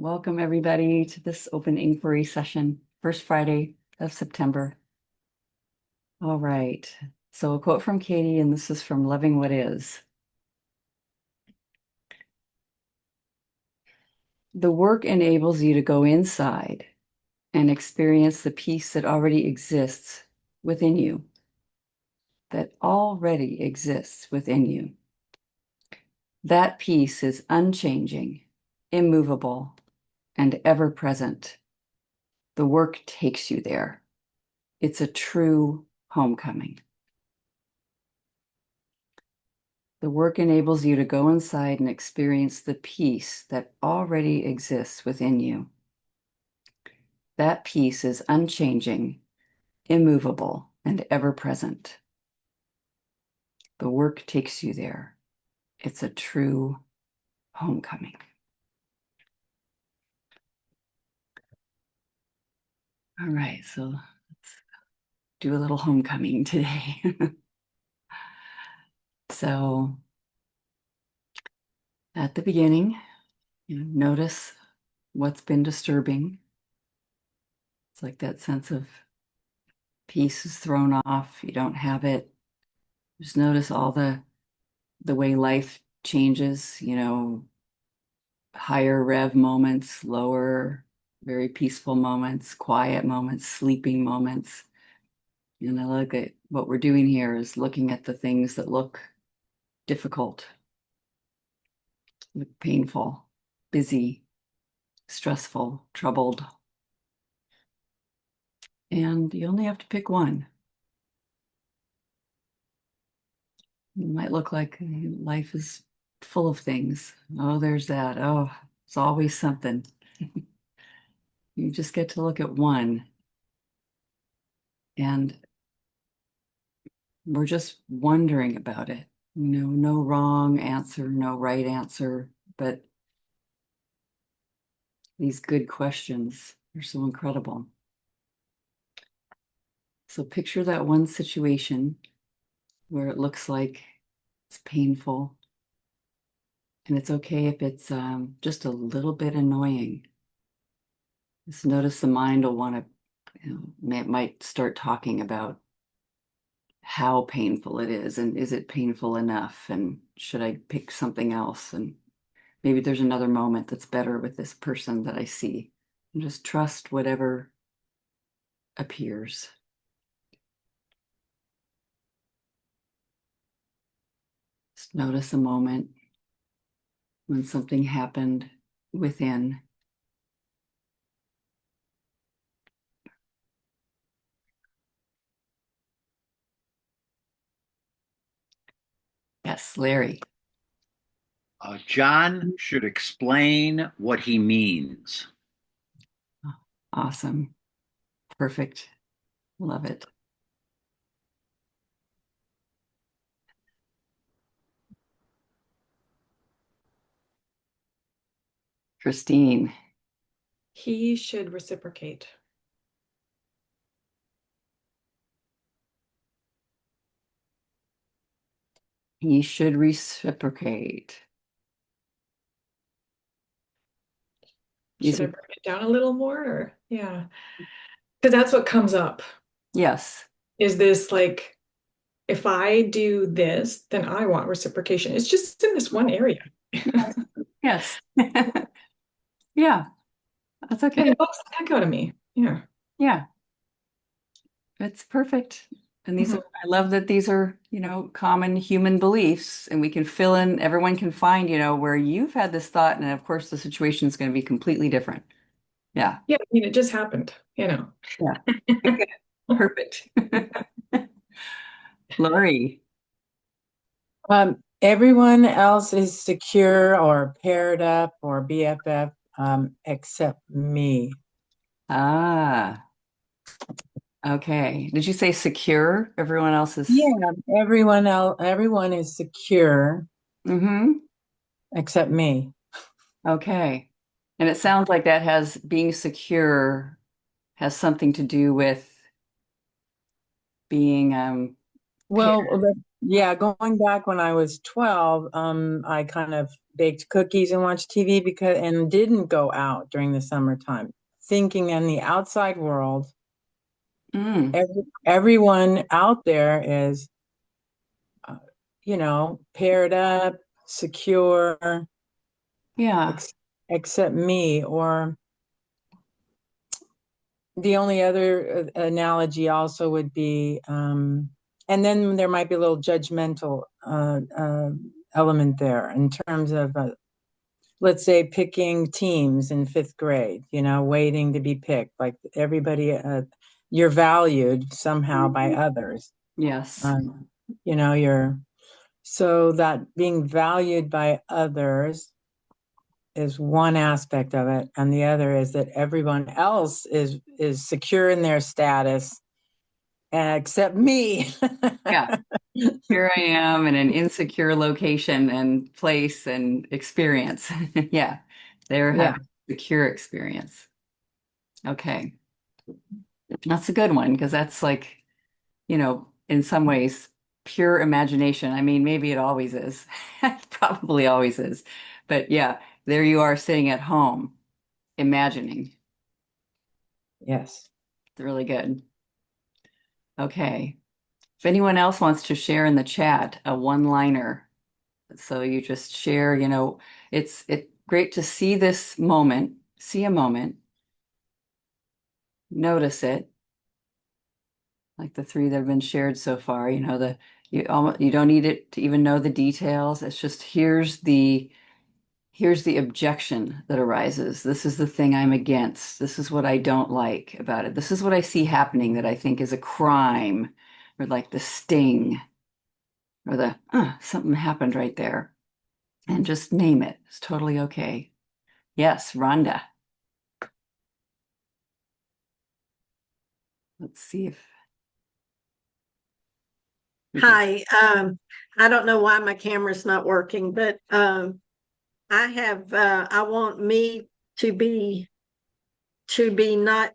Welcome everybody to this open inquiry session, first Friday of September. All right, so a quote from Katie, and this is from Loving What Is. The work enables you to go inside and experience the peace that already exists within you, that already exists within you. That peace is unchanging, immovable, and ever present. The work takes you there. It's a true homecoming. The work enables you to go inside and experience the peace that already exists within you. That peace is unchanging, immovable, and ever present. The work takes you there. It's a true homecoming. All right, so let's do a little homecoming today. So at the beginning, notice what's been disturbing. It's like that sense of peace is thrown off. You don't have it. Just notice all the way life changes, higher rev moments, lower, very peaceful moments, quiet moments, sleeping moments. And I look at what we're doing here is looking at the things that look difficult, look painful, busy, stressful, troubled. And you only have to pick one. It might look like life is full of things. Oh, there's that. Oh, it's always something. You just get to look at one. And we're just wondering about it. No wrong answer, no right answer, but these good questions are so incredible. So picture that one situation where it looks like it's painful, and it's okay if it's just a little bit annoying. Just notice the mind will want to, might start talking about how painful it is, and is it painful enough, and should I pick something else, and maybe there's another moment that's better with this person that I see. And just trust whatever appears. Just notice a moment when something happened within. Yes, Larry. John should explain what he means. Awesome. Perfect. Love it. Christine. He should reciprocate. He should reciprocate. These Should I are, break it down a little more? Or, yeah, because that's what comes up. yes. Is this like, if I do this, then I want reciprocation. It's just in this one area. Yes. Yeah, that's And okay. it bugs the heck out of me. Yeah. Yeah, it's perfect. And these are, Mhm. I love that these are, common human beliefs, and we can fill in, everyone can find, where you've had this thought, and of course the situation is going to be completely different. Yeah. Yeah, I mean, it just happened, you know. Yeah. Perfect. Lori. Everyone else is secure or paired up or BFF, except me. Ah, okay. Did you say secure? Everyone else is. Yeah, everyone is secure Mm-hmm. except me. Okay. And it sounds like that has being secure has something to do with being paired. Well, Yeah, going back when I was 12, I kind of baked cookies and watched TV and didn't go out during the summertime, thinking in the outside world, Mm, everyone out there is, uh, paired up, secure, yeah. ex except me. Or the only other analogy also would be, and then there might be a little judgmental element there in terms of, let's say, picking teams in fifth grade, waiting to be picked. Like everybody, you're valued somehow by others. Yes. Um, so that being valued by others is one aspect of it, and the other is that everyone else is secure in their status, except me. Yeah. Here I am in an insecure location and place and experience. Yeah. They're Yeah. having a secure experience. Okay. That's a good one because that's like, in some ways, pure imagination. I mean, maybe it always is. It probably always is. But yeah, there you are sitting at home imagining. Yes. It's really good. Okay. If anyone else wants to share in the chat a one-liner, so you just share, it's great to see this moment, see a moment, notice it, like the three that have been shared so far, you don't need it to even know the details. It's just here's the objection that arises. This is the thing I'm against. This is what I don't like about it. This is what I see happening that I think is a crime, or like the sting, or the something happened right there. And just name it. It's totally okay. Yes, Rhonda. Let's see if we can. Hi, I don't know why my camera's not working, but I want me to be not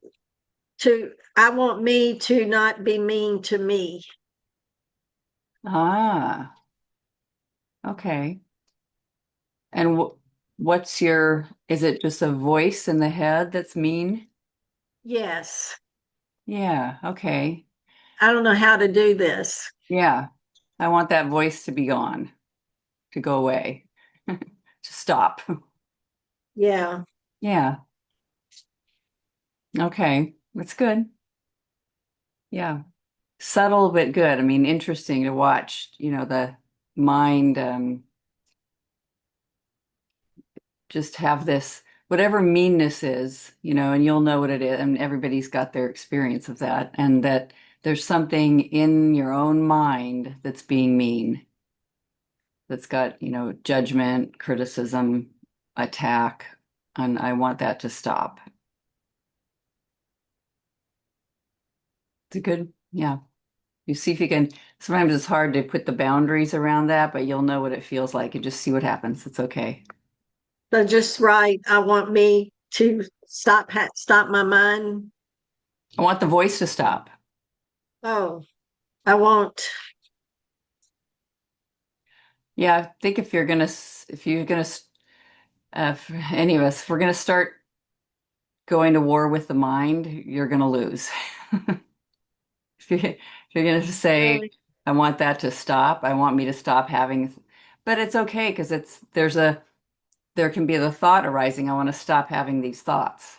to I want me to not be mean to me. Ah, okay. And is it just a voice in the head that's mean? Yes, Yeah, okay. I don't know how to do this. Yeah. I want that voice to be gone, to go away, to stop. Yeah, Yeah. Okay. That's good. Yeah. Subtle but good. I mean, interesting to watch, the mind just have this, whatever meanness is, and you'll know what it is. And everybody's got their experience of that. And that there's something in your own mind that's being mean, that's got, judgment, criticism, attack. And I want that to stop. It's a good, yeah. You see if you can, sometimes it's hard to put the boundaries around that, but you'll know what it feels like and just see what happens. It's okay. so just write. I want me to stop my mind. I want the voice to stop. Oh, I want. Yeah, I think for any of us, if we're gonna start going to war with the mind, you're gonna lose. If you're gonna say, Really? I want that to stop, I want me to stop having, but it's okay because there can be the thought arising, I want to stop having these thoughts.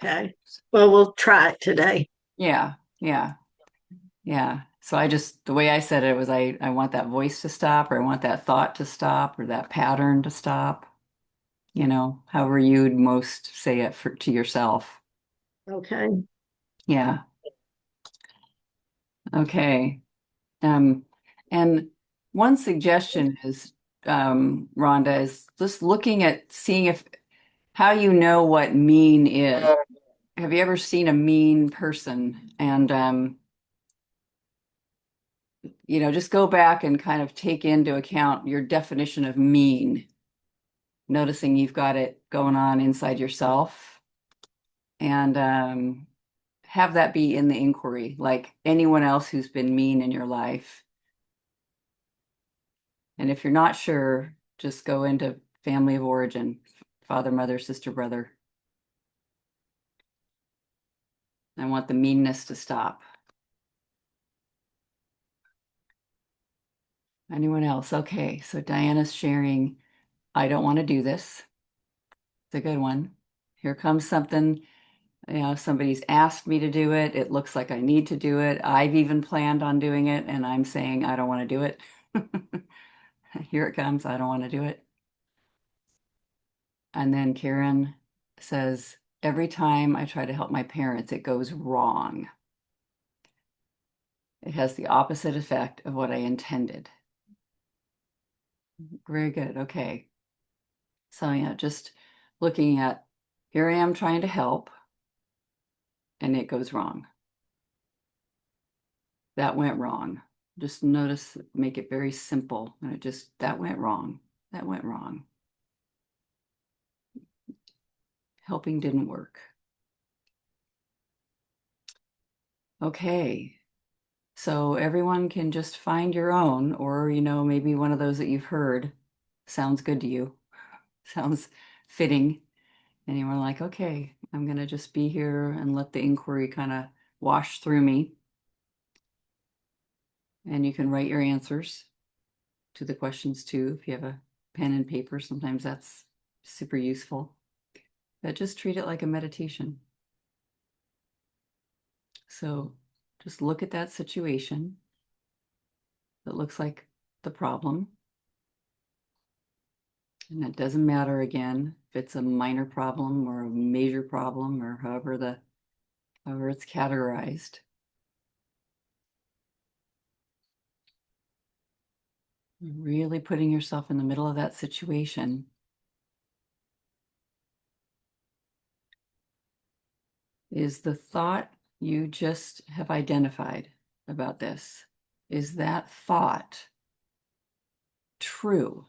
Okay. Well, we'll try it today. Yeah, yeah, yeah. So the way I said it was I want that voice to stop, or I want that thought to stop, or that pattern to stop, however you'd most say it to yourself. Okay. Yeah. Okay. Um, and one suggestion is, Rhonda, is just looking at seeing if how you know what mean is. Have you ever seen a mean person? And just go back and kind of take into account your definition of mean, noticing you've got it going on inside yourself, and have that be in the inquiry, like anyone else who's been mean in your life. And if you're not sure, just go into family of origin, father, mother, sister, brother. I want the meanness to stop. Anyone else? Okay, so Diana's sharing, I don't want to do this. It's a good one. Here comes something, somebody's asked me to do it. It looks like I need to do it. I've even planned on doing it, and I'm saying I don't want to do it. Here it comes. I don't want to do it. And then Karen says, every time I try to help my parents, it goes wrong. It has the opposite effect of what I intended. Very good. Okay. So yeah, just looking at, here I am trying to help, and it goes wrong. That went wrong. Just notice, make it very simple. And that went wrong. That went wrong. Helping didn't work. Okay. So everyone can just find your own, or, maybe one of those that you've heard sounds good to you, sounds fitting. And you were like, okay, I'm going to just be here and let the inquiry kind of wash through me. And you can write your answers to the questions too. If you have a pen and paper, sometimes that's super useful. But just treat it like a meditation. So just look at that situation that looks like the problem. And it doesn't matter, again, if it's a minor problem or a major problem, or however it's categorized. Really putting yourself in the middle of that situation. Is the thought you just have identified about this, is that thought true?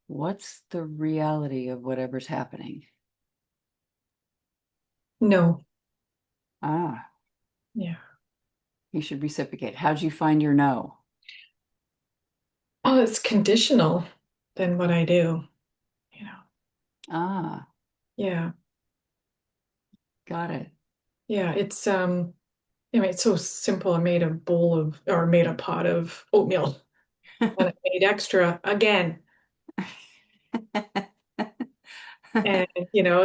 What's the reality of whatever's happening? No. Ah, Yeah. you should reciprocate. How'd you find your no? Oh, it's conditional than what I do. Ah, Yeah. got it. Yeah. It's so simple. I made a pot of oatmeal and I made extra again. And,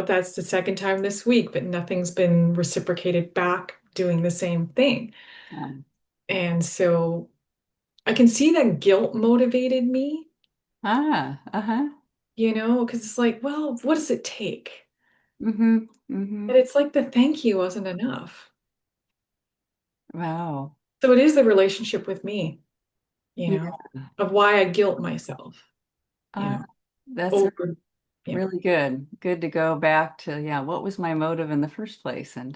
that's the second time this week, but nothing's been reciprocated back doing the same thing. Um, And so I can see that guilt motivated me, uh-huh. because it's like, well, what does it take? Mm-hmm. Mm-hmm. And it's like the thank you wasn't enough. Wow. So it is the relationship with me, Yeah. of why I guilt myself, Uh, that's over, yeah. really good. Good to go back to, yeah, what was my motive in the first place? And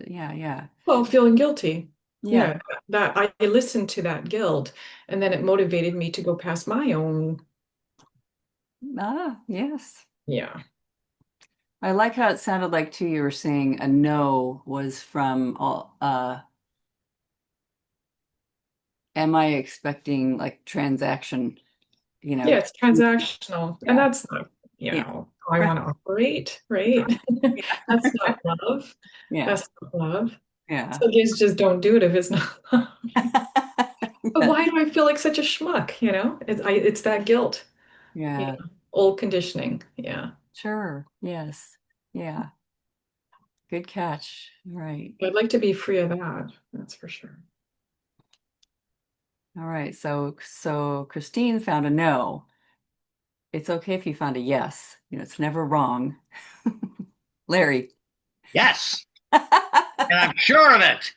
yeah, yeah. Well, feeling guilty. Yeah. Yeah, that I listened to that guilt, and then it motivated me to go past my own. Ah, yes. Yeah. I like how it sounded like too, you were saying a no was from am I expecting like transaction, Yeah, it's transactional, and yeah, that's not, yeah, how I right, want to operate, right? That's not love. yeah, That's not love. yeah. So kids just don't do it if it's not love. But Yeah. why do I feel like such a schmuck, It's that guilt, Yeah, old conditioning. Yeah. sure. Yes. Yeah. Good catch. Right. I'd like to be free of that, that's for sure. All right. So Christine found a no. It's okay if you found a yes. It's never wrong. Larry. Yes, and I'm sure of it.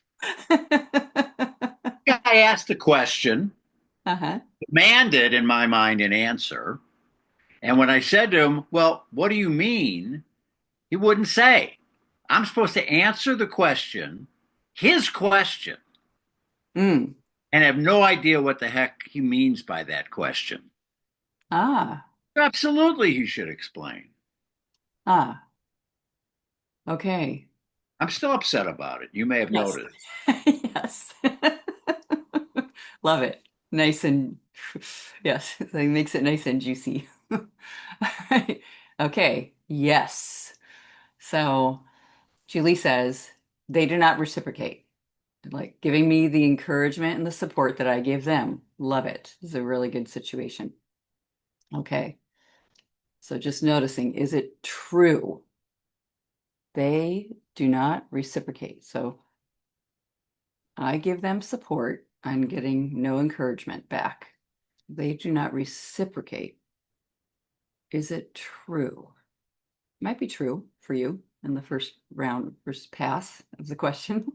I asked the question, Uh-huh. demanded in my mind an answer. And when I said to him, well, what do you mean? He wouldn't say. I'm supposed to answer the question, his question. Mm. and have no idea what the heck he means by that question. Ah, Absolutely, he should explain. ah, okay. I'm still upset about it. You may have Yes. noticed. Yes. Love it. Nice and yes, it makes it nice and juicy. Okay. Yes. So Julie says they do not reciprocate. Like giving me the encouragement and the support that I give them. Love it. It's a really good situation. Okay. So just noticing, is it true? They do not reciprocate. So I give them support. I'm getting no encouragement back. They do not reciprocate. Is it true? Might be true for you in the first round, first pass of the question.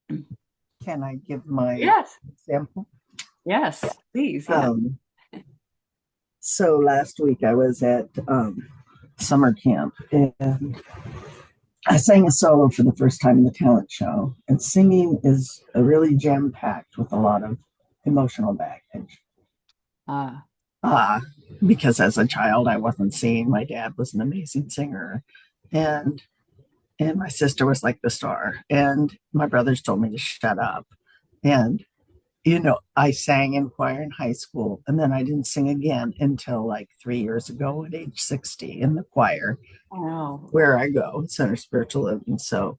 Can I give my Yes. example? Yes, please. Yeah. So last week I was at summer camp and I sang a solo for the first time in the talent show. And singing is a really jam packed with a lot of emotional baggage. Ah, Uh, because as a child I wasn't seen. My dad was an amazing singer, and my sister was like the star. And my brothers told me to shut up. And I sang in choir in high school, and then I didn't sing again until like 3 years ago at age 60 in the choir oh, where I go, Center Spiritual Living. So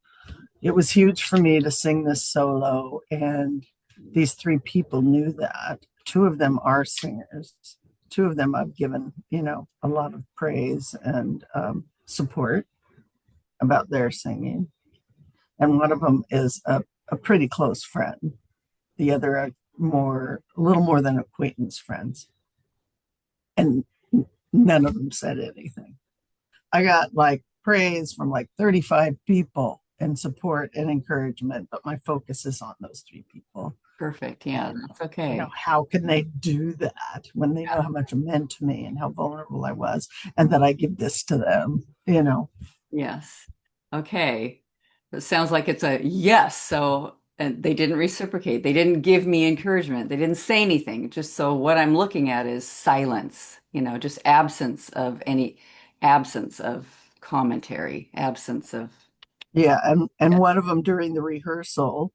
it was huge for me to sing this solo, and these three people knew that. Two of them are singers. Two of them I've given, a lot of praise and support about their singing. And one of them is a pretty close friend. The other are a little more than acquaintance friends. And none of them said anything. I got like praise from like 35 people and support and encouragement, but my focus is on those three people. perfect. Yeah, that's okay. How can they do that when they know how much it meant to me and how vulnerable I was, and that I give this to them, Yes. Okay. It sounds like it's a yes. So, and they didn't reciprocate. They didn't give me encouragement. They didn't say anything. Just so what I'm looking at is silence, just absence of commentary, absence of, Yeah, and yeah. one of them during the rehearsal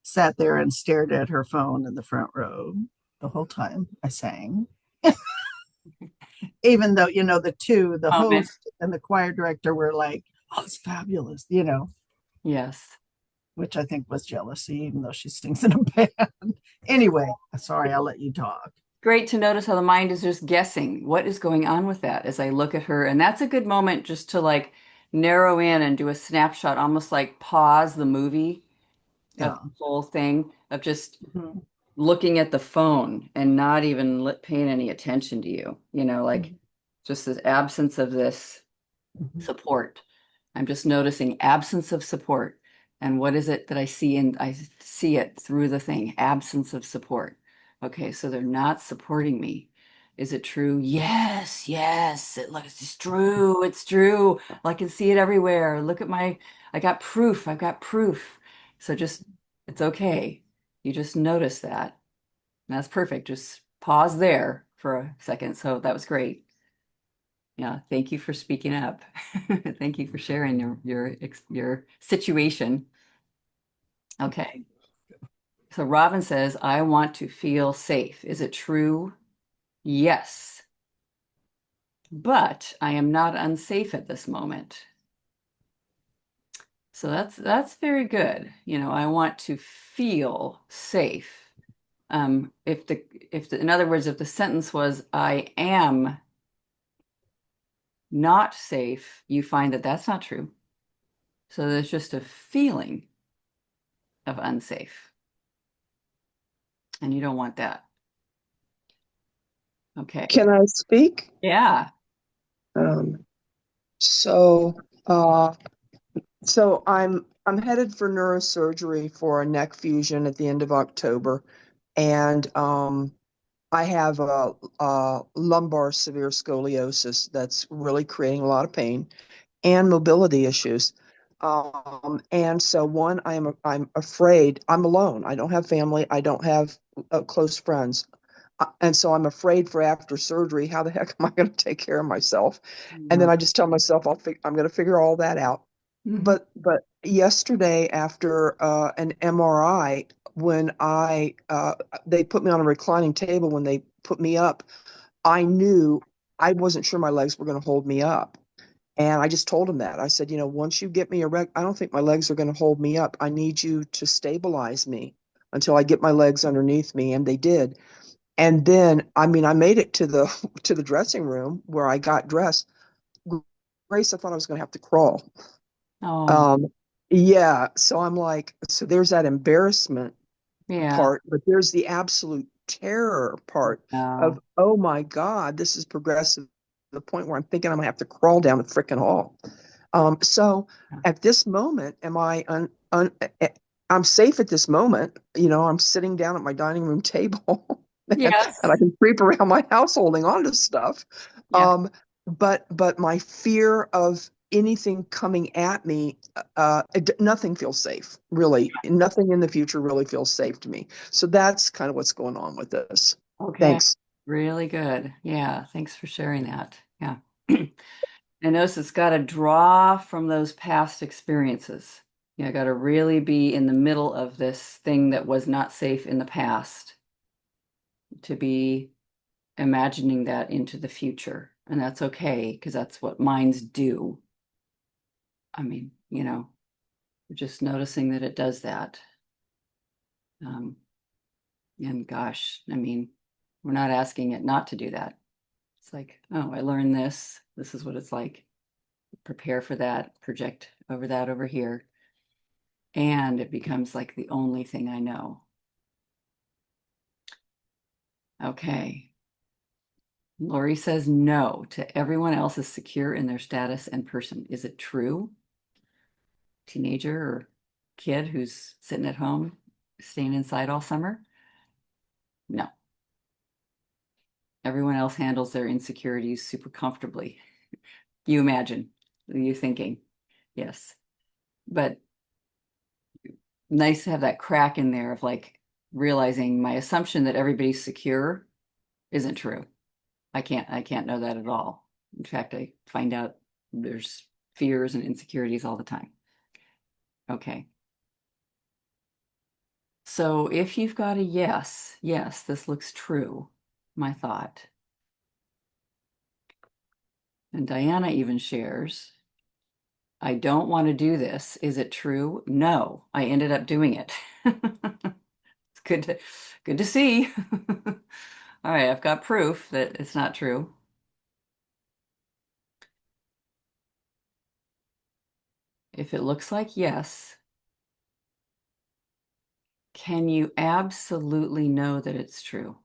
sat there and stared at her phone in the front row the whole time I sang. Even though, the Comment. host and the choir director were like, oh, it's fabulous, Yes. which I think was jealousy, even though she sings in a band. Anyway, sorry, I'll let you talk. Great to notice how the mind is just guessing what is going on with that as I look at her. And that's a good moment just to like narrow in and do a snapshot, almost like pause the movie of Yeah. the whole thing of just Mhm. looking at the phone and not even paying any attention to you, like just this absence of this Mhm. support. I'm just noticing absence of support. And what is it that I see? And I see it through the thing, absence of support. Okay, so they're not supporting me. Is it true? Yes, yes. It's true. It's true. Well, I can see it everywhere. Look at I got proof. I've got proof. So just, it's okay. You just notice that. And that's perfect. Just pause there for a second. So that was great. Yeah, thank you for speaking up. Thank you for sharing your situation. Okay. So Robin says, I want to feel safe. Is it true? Yes. But I am not unsafe at this moment. So that's very good. I want to feel safe. In other words, if the sentence was I am not safe, you find that that's not true. So there's just a feeling of unsafe. And you don't want that. Okay. Can I speak? Yeah. Um, so, uh, so I'm headed for neurosurgery for a neck fusion at the end of October, and I have a lumbar severe scoliosis that's really creating a lot of pain and mobility issues. And so one, I'm afraid I'm alone. I don't have family. I don't have close friends. And so I'm afraid for after surgery, how the heck am I going to take care of myself? And then I just tell myself I'm going to figure all that out. Mhm. But yesterday after an MRI, when they put me on a reclining table, when they put me up, I knew I wasn't sure my legs were going to hold me up. And I just told him that. I said, once you get me erect, I don't think my legs are going to hold me up. I need you to stabilize me until I get my legs underneath me. And they did. And then, I mean, I made it to the to the dressing room where I got dressed. Grace, I thought I was going to have to crawl. Oh, Um, yeah. So I'm like, so there's that embarrassment yeah. part, but there's the absolute terror part Oh, of, oh my God, this is progressive to the point where I'm thinking I'm gonna have to crawl down the frickin' hall. So at this moment, I'm safe at this moment. I'm sitting down at my dining room table yes. and I can creep around my house holding on to stuff. Yeah. But my fear of anything coming at me, nothing feels safe, really. Nothing in the future really feels safe to me. So that's kind of what's going on with this. Okay. Thanks. Really good. Yeah. Thanks for sharing that. Yeah. I notice it's got to draw from those past experiences. You got to really be in the middle of this thing that was not safe in the past to be imagining that into the future. And that's okay because that's what minds do. I mean, just noticing that it does that. Um, and gosh, I mean, we're not asking it not to do that. It's like, oh, I learned this. This is what it's like. Prepare for that, project over that over here. And it becomes like the only thing I know. Okay. Lori says no to everyone else is secure in their status and person. Is it true? Teenager or kid who's sitting at home, staying inside all summer? No. Everyone else handles their insecurities super comfortably. You imagine, you thinking, yes. But nice to have that crack in there of like realizing my assumption that everybody's secure isn't true. I can't know that at all. In fact, I find out there's fears and insecurities all the time. Okay. So if you've got a yes, this looks true, my thought. And Diana even shares, I don't want to do this. Is it true? No, I ended up doing it. It's good to see. All right, I've got proof that it's not true. If it looks like yes, can you absolutely know that it's true?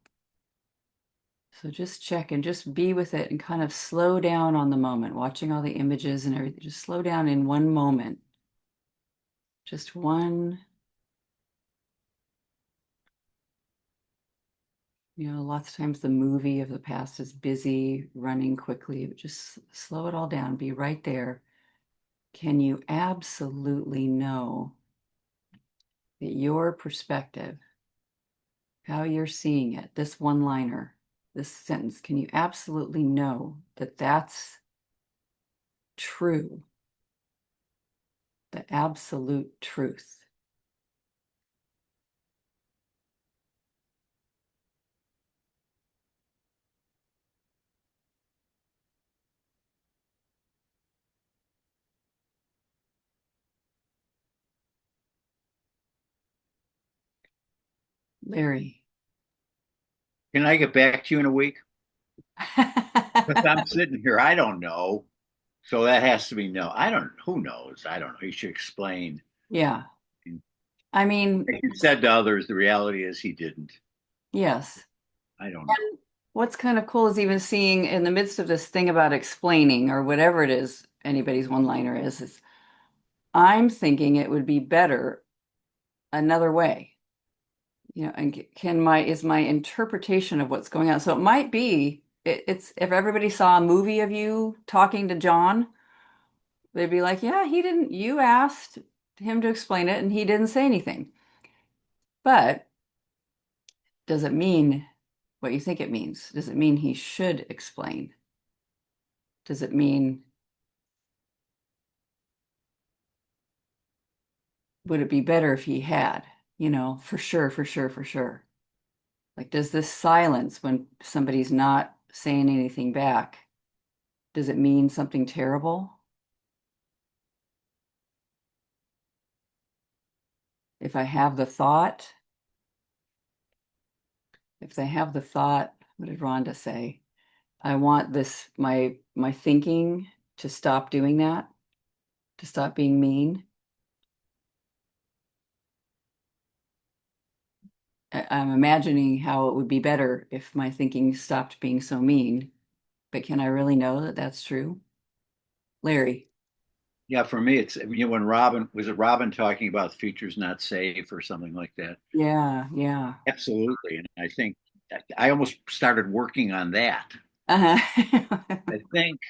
So just check and just be with it and kind of slow down on the moment, watching all the images and everything. Just slow down in one moment. Just one. Lots of times the movie of the past is busy, running quickly, but just slow it all down. Be right there. Can you absolutely know that your perspective, how you're seeing it, this one-liner, this sentence, can you absolutely know that that's true, the absolute truth? Larry. Can I get back to you in a week? Because I'm sitting here, I don't know. So that has to be no. I don't, who knows? I don't know. He should explain. Yeah. I mean, Like you said to others, the reality is he didn't. yes. I don't know. And what's kind of cool is even seeing in the midst of this thing about explaining or whatever it is anybody's one-liner is I'm thinking it would be better another way. And is my interpretation of what's going on. So it might be it's if everybody saw a movie of you talking to John, They'd be like, yeah, you asked him to explain it and he didn't say anything. But does it mean what you think it means? Does it mean he should explain? Does it mean, would it be better if he had? For sure, for sure, for sure. Like, does this silence when somebody's not saying anything back, does it mean something terrible? If I have the thought, if they have the thought, what did Rhonda say? I want this, my thinking to stop doing that, to stop being mean. I'm imagining how it would be better if my thinking stopped being so mean, but can I really know that that's true? Larry. Yeah, for me, it's when Robin talking about the future's not safe or something like that? Yeah, yeah. Absolutely. And I think I almost started working on that. Uh-huh. I think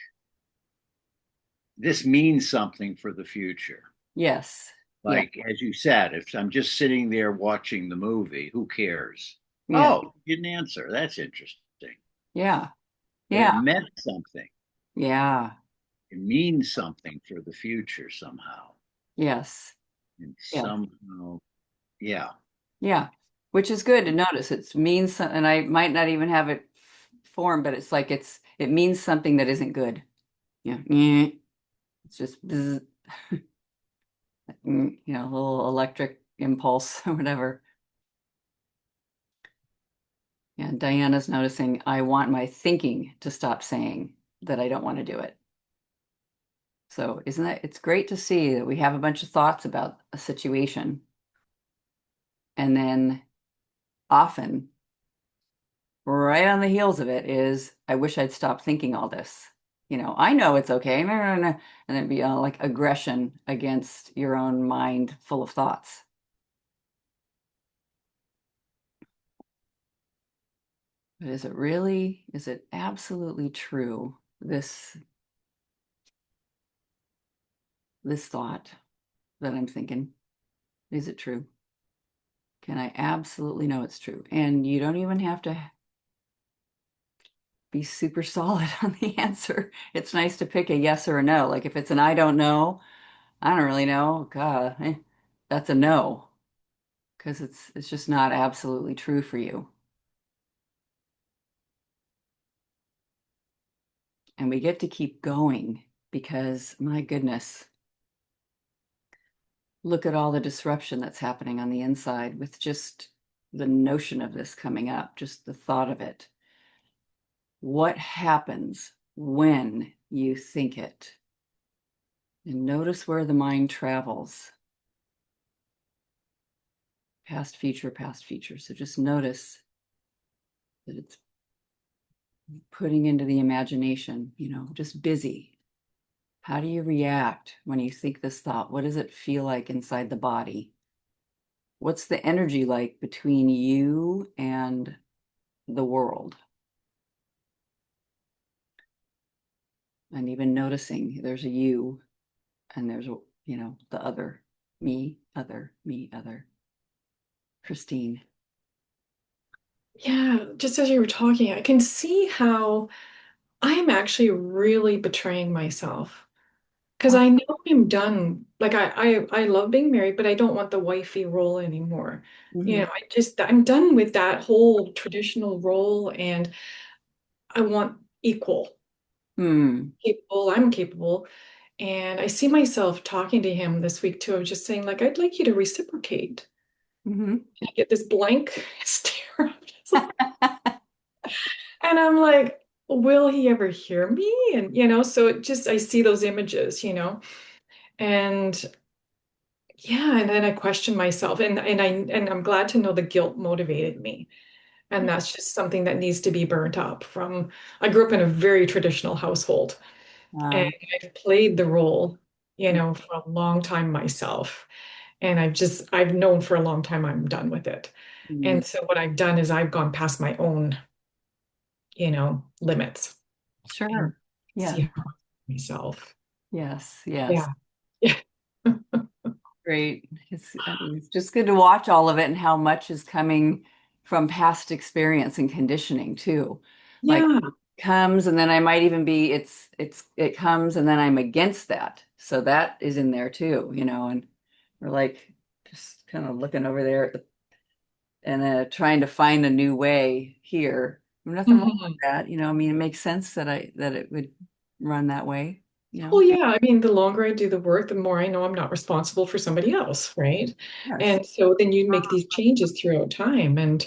this means something for the future. Yes. Yeah. Like, as you said, if I'm just sitting there watching the movie, who cares? Yeah. Oh, you didn't answer. That's interesting. Yeah. But it Yeah. meant something. Yeah. It means something for the future somehow. Yes. And Yeah. somehow, yeah. Yeah. Which is good to notice. It means something, and I might not even have it formed, but it's like it means something that isn't good. Yeah. It's just bzz, a little electric impulse or whatever. And Diana's noticing I want my thinking to stop saying that I don't want to do it. So it's great to see that we have a bunch of thoughts about a situation. And then often, right on the heels of it is, I wish I'd stopped thinking all this. I know it's okay. No, no, no. And it'd be like aggression against your own mind full of thoughts. But is it absolutely true, this thought that I'm thinking? Is it true? Can I absolutely know it's true? And you don't even have to be super solid on the answer. It's nice to pick a yes or a no. Like if it's an I don't know, I don't really know. God, that's a no because it's just not absolutely true for you. And we get to keep going because my goodness, look at all the disruption that's happening on the inside with just the notion of this coming up, just the thought of it. What happens when you think it? And notice where the mind travels. Past, future, past, future. So just notice that it's putting into the imagination, just busy. How do you react when you think this thought? What does it feel like inside the body? What's the energy like between you and the world? And even noticing there's a you and there's, the other, me, other, me, other. Christine. Yeah, just as you were talking, I can see how I am actually really betraying myself because I know I'm done. Like I love being married, but I don't want the wifey role anymore. Mhm. I'm done with that whole traditional role and I want equal, Hmm. capable, I'm capable. And I see myself talking to him this week too, of just saying, like, I'd like you to reciprocate. Hmm. And I get this blank stare. And I'm like, will he ever hear me? And, so I see those images, and yeah, and then I question myself and I'm glad to know the guilt motivated me. And that's just something that needs to be burnt up from, I grew up in a very traditional household and I've played the role, for a long time myself. And I've known for a long time I'm done with it. Mm, And so what I've done is I've gone past my own, limits and sure. Yeah. see how myself. Yes, yes. Yeah. Yeah. Great. I mean, it's just good to watch all of it and how much is coming from past experience and conditioning too. Like Yeah. comes and then I might even be it comes and then I'm against that. So that is in there too, and we're like just kind of looking over there and trying to find a new way here. Nothing wrong with Mhm. that, I mean, it makes sense that it would run that way. Well, yeah, I mean, the longer I do the work, the more I know I'm not responsible for somebody else, right? Yes. And so then you make these changes throughout time, and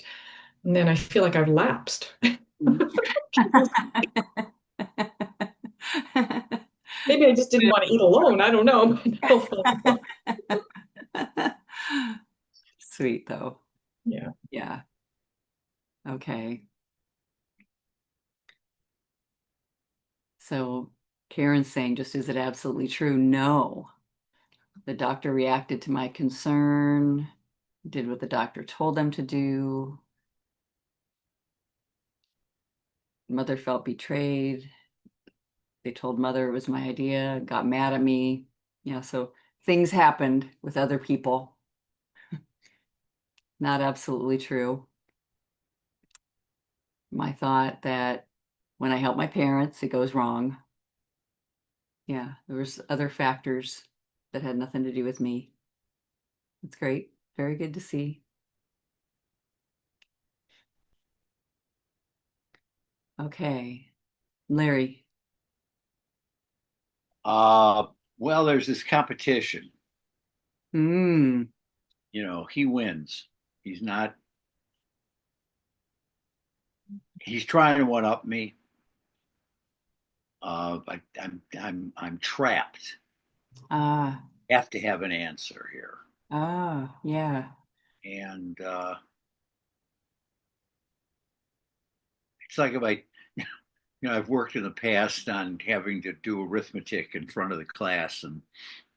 then I feel like I've lapsed. Maybe I just didn't want to eat alone. I don't know. Sweet though. Yeah. Yeah. Okay. So Karen's saying, just is it absolutely true? No. The doctor reacted to my concern, did what the doctor told them to do. Mother felt betrayed. They told mother it was my idea, got mad at me. So things happened with other people. Not absolutely true. My thought that when I help my parents, it goes wrong. Yeah, there was other factors that had nothing to do with me. That's great. Very good to see. Okay. Larry. Well, there's this competition. Hmm. He wins. He's not. He's trying to one up me. I'm trapped. Ah. Have to have an answer here, Ah. Yeah. and it's like if I've worked in the past on having to do arithmetic in front of the class and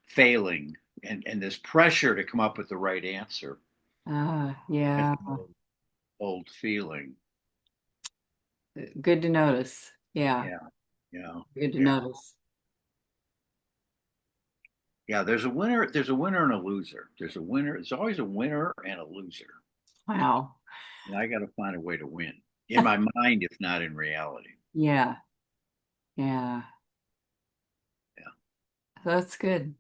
failing, and this pressure to come up with the right answer. Ah. That's Yeah. an old feeling. Good to notice. Yeah. Yeah, yeah, Good to yeah, notice. yeah. There's a winner. There's a winner and a loser. There's a winner. There's always a winner and a loser. Wow. And I got to find a way to win in my mind, if not in reality. Yeah. Yeah. Yeah. That's good.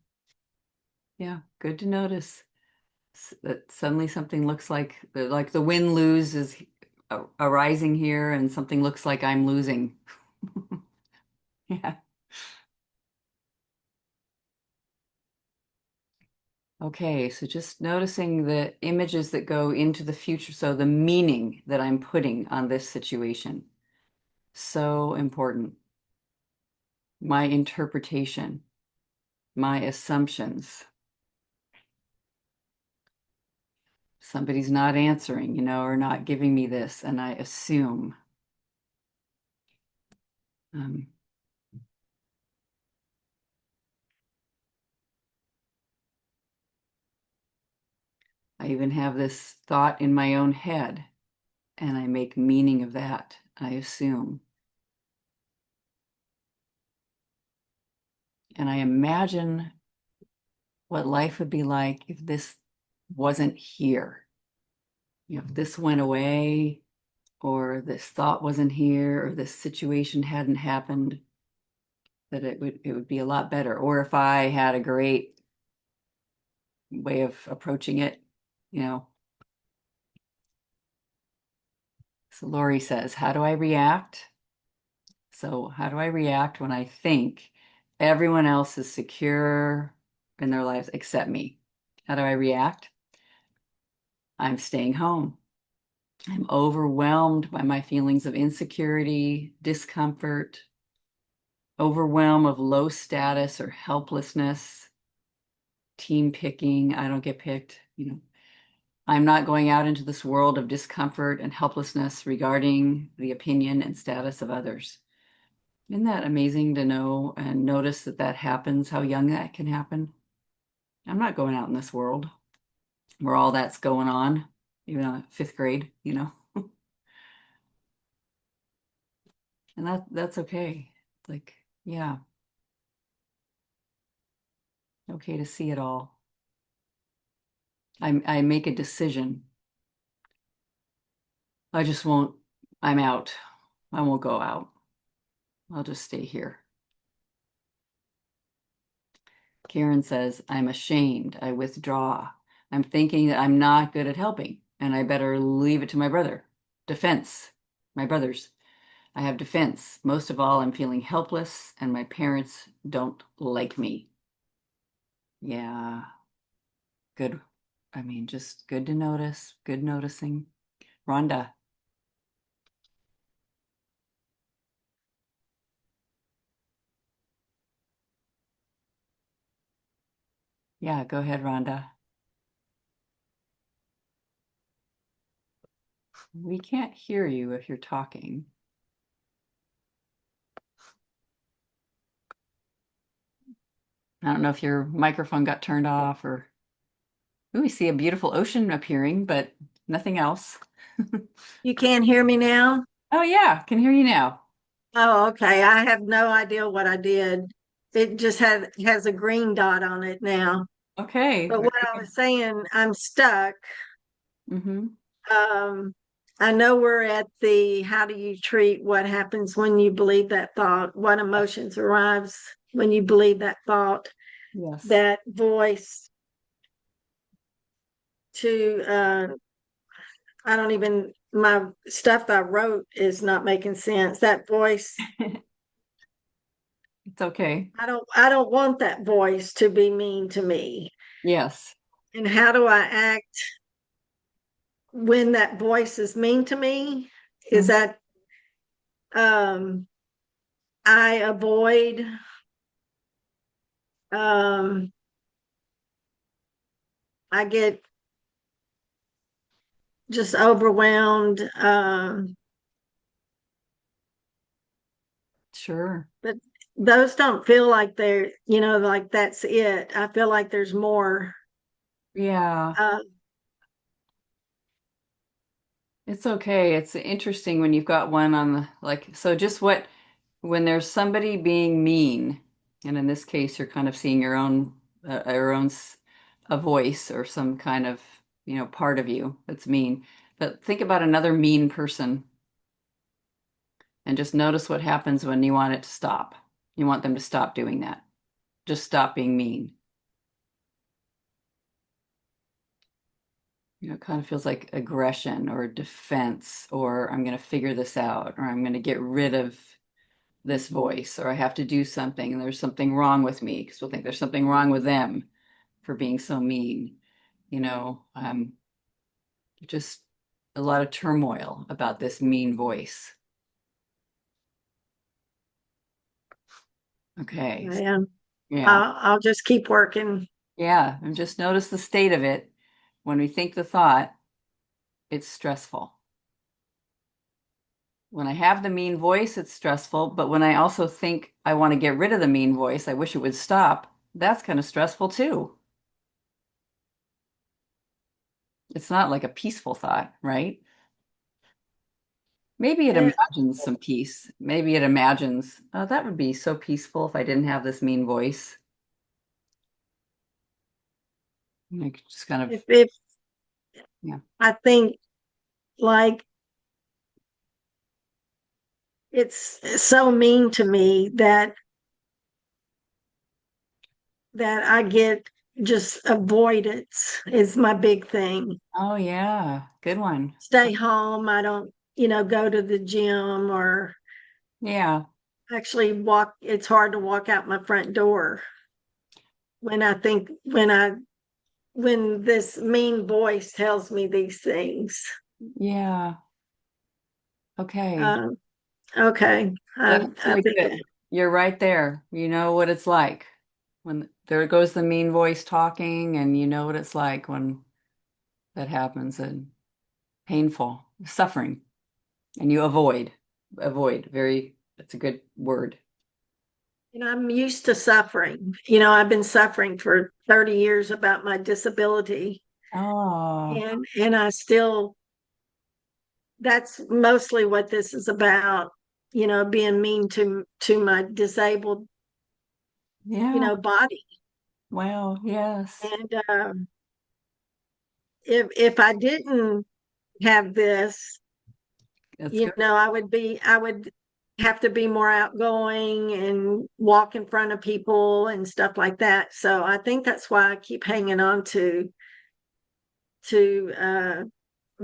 Yeah. Good to notice that suddenly something looks like the win-lose is arising here and something looks like I'm losing. Yeah. Okay, so just noticing the images that go into the future, so the meaning that I'm putting on this situation. So important. My interpretation, my assumptions. Somebody's not answering, or not giving me this, and I assume. Um, I even have this thought in my own head, and I make meaning of that. I assume. And I imagine what life would be like if this wasn't here. If this went away, or this thought wasn't here, or this situation hadn't happened, that it would be a lot better. Or if I had a great way of approaching it, you know. So Lori says, how do I react? So how do I react when I think everyone else is secure in their lives except me? How do I react? I'm staying home. I'm overwhelmed by my feelings of insecurity, discomfort, overwhelm of low status or helplessness, team picking. I don't get picked. I'm not going out into this world of discomfort and helplessness regarding the opinion and status of others. Isn't that amazing to know and notice that that happens, how young that can happen? I'm not going out in this world where all that's going on, even in fifth grade. And that's okay. Like, yeah. Okay to see it all. I make a decision. I just won't, I'm out. I won't go out. I'll just stay here. Karen says, I'm ashamed. I withdraw. I'm thinking that I'm not good at helping and I better leave it to my brother. Defense. My brothers. I have defense. Most of all, I'm feeling helpless and my parents don't like me. Yeah. Good. I mean, just good to notice. Good noticing. Rhonda. Yeah, go ahead, Rhonda. We can't hear you if you're talking. I don't know if your microphone got turned off or. Ooh, we see a beautiful ocean appearing, but nothing else. You can't hear me now? Oh yeah, can hear you now. Oh, okay. I have no idea what I did. It just has a green dot on it now. Okay. But what I was saying, I'm stuck. Mm-hmm. I know we're at the how do you treat what happens when you believe that thought, what emotions arrives when you believe that thought, Yes. that voice to I don't even my stuff I wrote is not making sense. That voice, It's okay. I don't want that voice to be mean to me. Yes. And how do I act when that voice is mean to me? Is Mhm. that I avoid um I get just overwhelmed. Sure. But those don't feel like they're, like that's it. I feel like there's more. Yeah. Uh, It's okay. It's interesting when you've got one on the like, so just what when there's somebody being mean, and in this case, you're kind of seeing a voice or some kind of, part of you that's mean. But think about another mean person and just notice what happens when you want it to stop. You want them to stop doing that. Just stop being mean. It kind of feels like aggression or defense, or I'm going to figure this out, or I'm going to get rid of this voice, or I have to do something, and there's something wrong with me because we'll think there's something wrong with them for being so mean. You know, just a lot of turmoil about this mean voice. Okay. yeah, Yeah. I'll just keep working. Yeah. And just notice the state of it. When we think the thought, it's stressful. When I have the mean voice, it's stressful. But when I also think I want to get rid of the mean voice, I wish it would stop, that's kind of stressful too. It's not like a peaceful thought, right? Maybe it Yeah. imagines some peace. Maybe it imagines, oh, that would be so peaceful if I didn't have this mean voice. Like just kind of, If yeah. I think like it's so mean to me that I get just avoidance is my big thing. Oh yeah, good one. Stay home. I don't, go to the gym or Yeah, actually walk. It's hard to walk out my front door when I think when this mean voice tells me these things. yeah. Okay. Um, okay. That's I really think good. You're right there. You know what it's like when there goes the mean voice talking, and you know what it's like when that happens and painful, suffering, and you avoid. That's a good word. I'm used to suffering. I've been suffering for 30 years about my disability. Oh, And I still, that's mostly what this is about, being mean to my disabled, yeah. body. Wow, yes. And if I didn't have this, That's you good. know, I would have to be more outgoing and walk in front of people and stuff like that. So I think that's why I keep hanging on to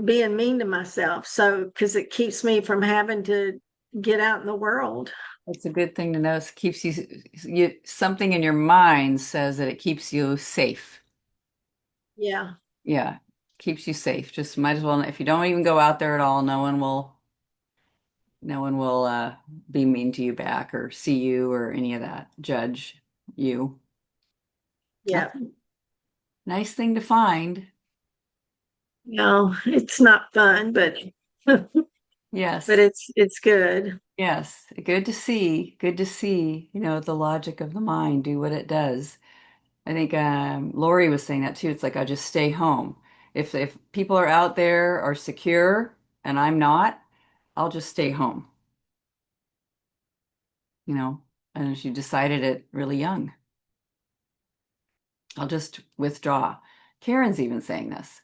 being mean to myself. So because it keeps me from having to get out in the world. It's a good thing to know. It keeps something in your mind says that it keeps you safe. Yeah. Yeah, keeps you safe. Just might as well, if you don't even go out there at all, no one will be mean to you back or see you or any of that, judge you. Yeah. That's a nice thing to find. No, it's not fun, but but Yes. it's good. Yes. Good to see. Good to see, the logic of the mind do what it does. I think Lori was saying that too. It's like I just stay home. If people are out there are secure and I'm not, I'll just stay home, you know. And she decided it really young. I'll just withdraw. Karen's even saying this.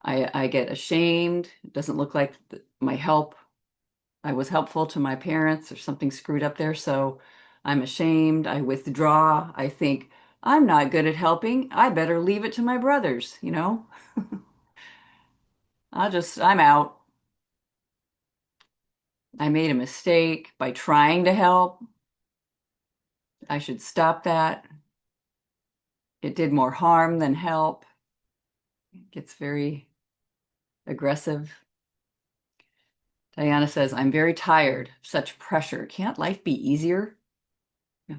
I get ashamed. It doesn't look like my help. I was helpful to my parents or something screwed up there, so I'm ashamed. I withdraw. I think I'm not good at helping. I better leave it to my brothers, you know? I'm out. I made a mistake by trying to help. I should stop that. It did more harm than help. It gets very aggressive. Diana says, I'm very tired. Such pressure. Can't life be easier? Yeah.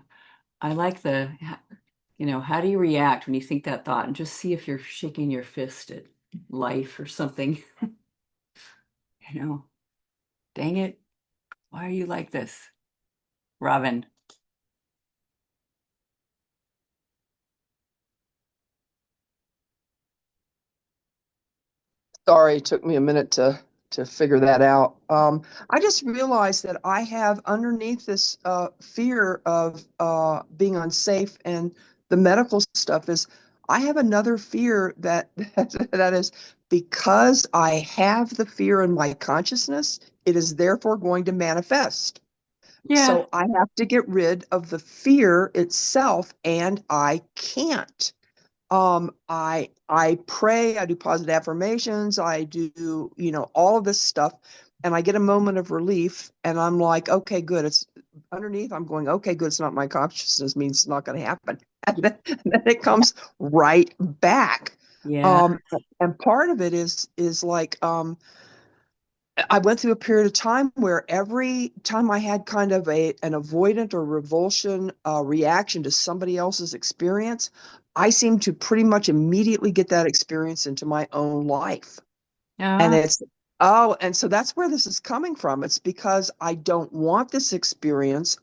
I like how do you react when you think that thought? And just see if you're shaking your fist at life or something. You know, dang it. Why are you like this? Robin. Sorry, it took me a minute to figure that out. I just realized that I have underneath this fear of being unsafe and the medical stuff is I have another fear that is because I have the fear in my consciousness, it is therefore going to manifest. Yeah. So I have to get rid of the fear itself, and I can't. I pray, I do positive affirmations, I do, all of this stuff, and I get a moment of relief, and I'm like, okay, good. It's underneath, I'm going, okay, good. It's not my consciousness, means it's not going to happen. And then it comes right back. Yeah. Um, and part of it is like I went through a period of time where every time I had kind of an avoidant or revulsion reaction to somebody else's experience, I seemed to pretty much immediately get that experience into my own life. And Yeah. and so that's where this is coming from. It's because I don't want this experience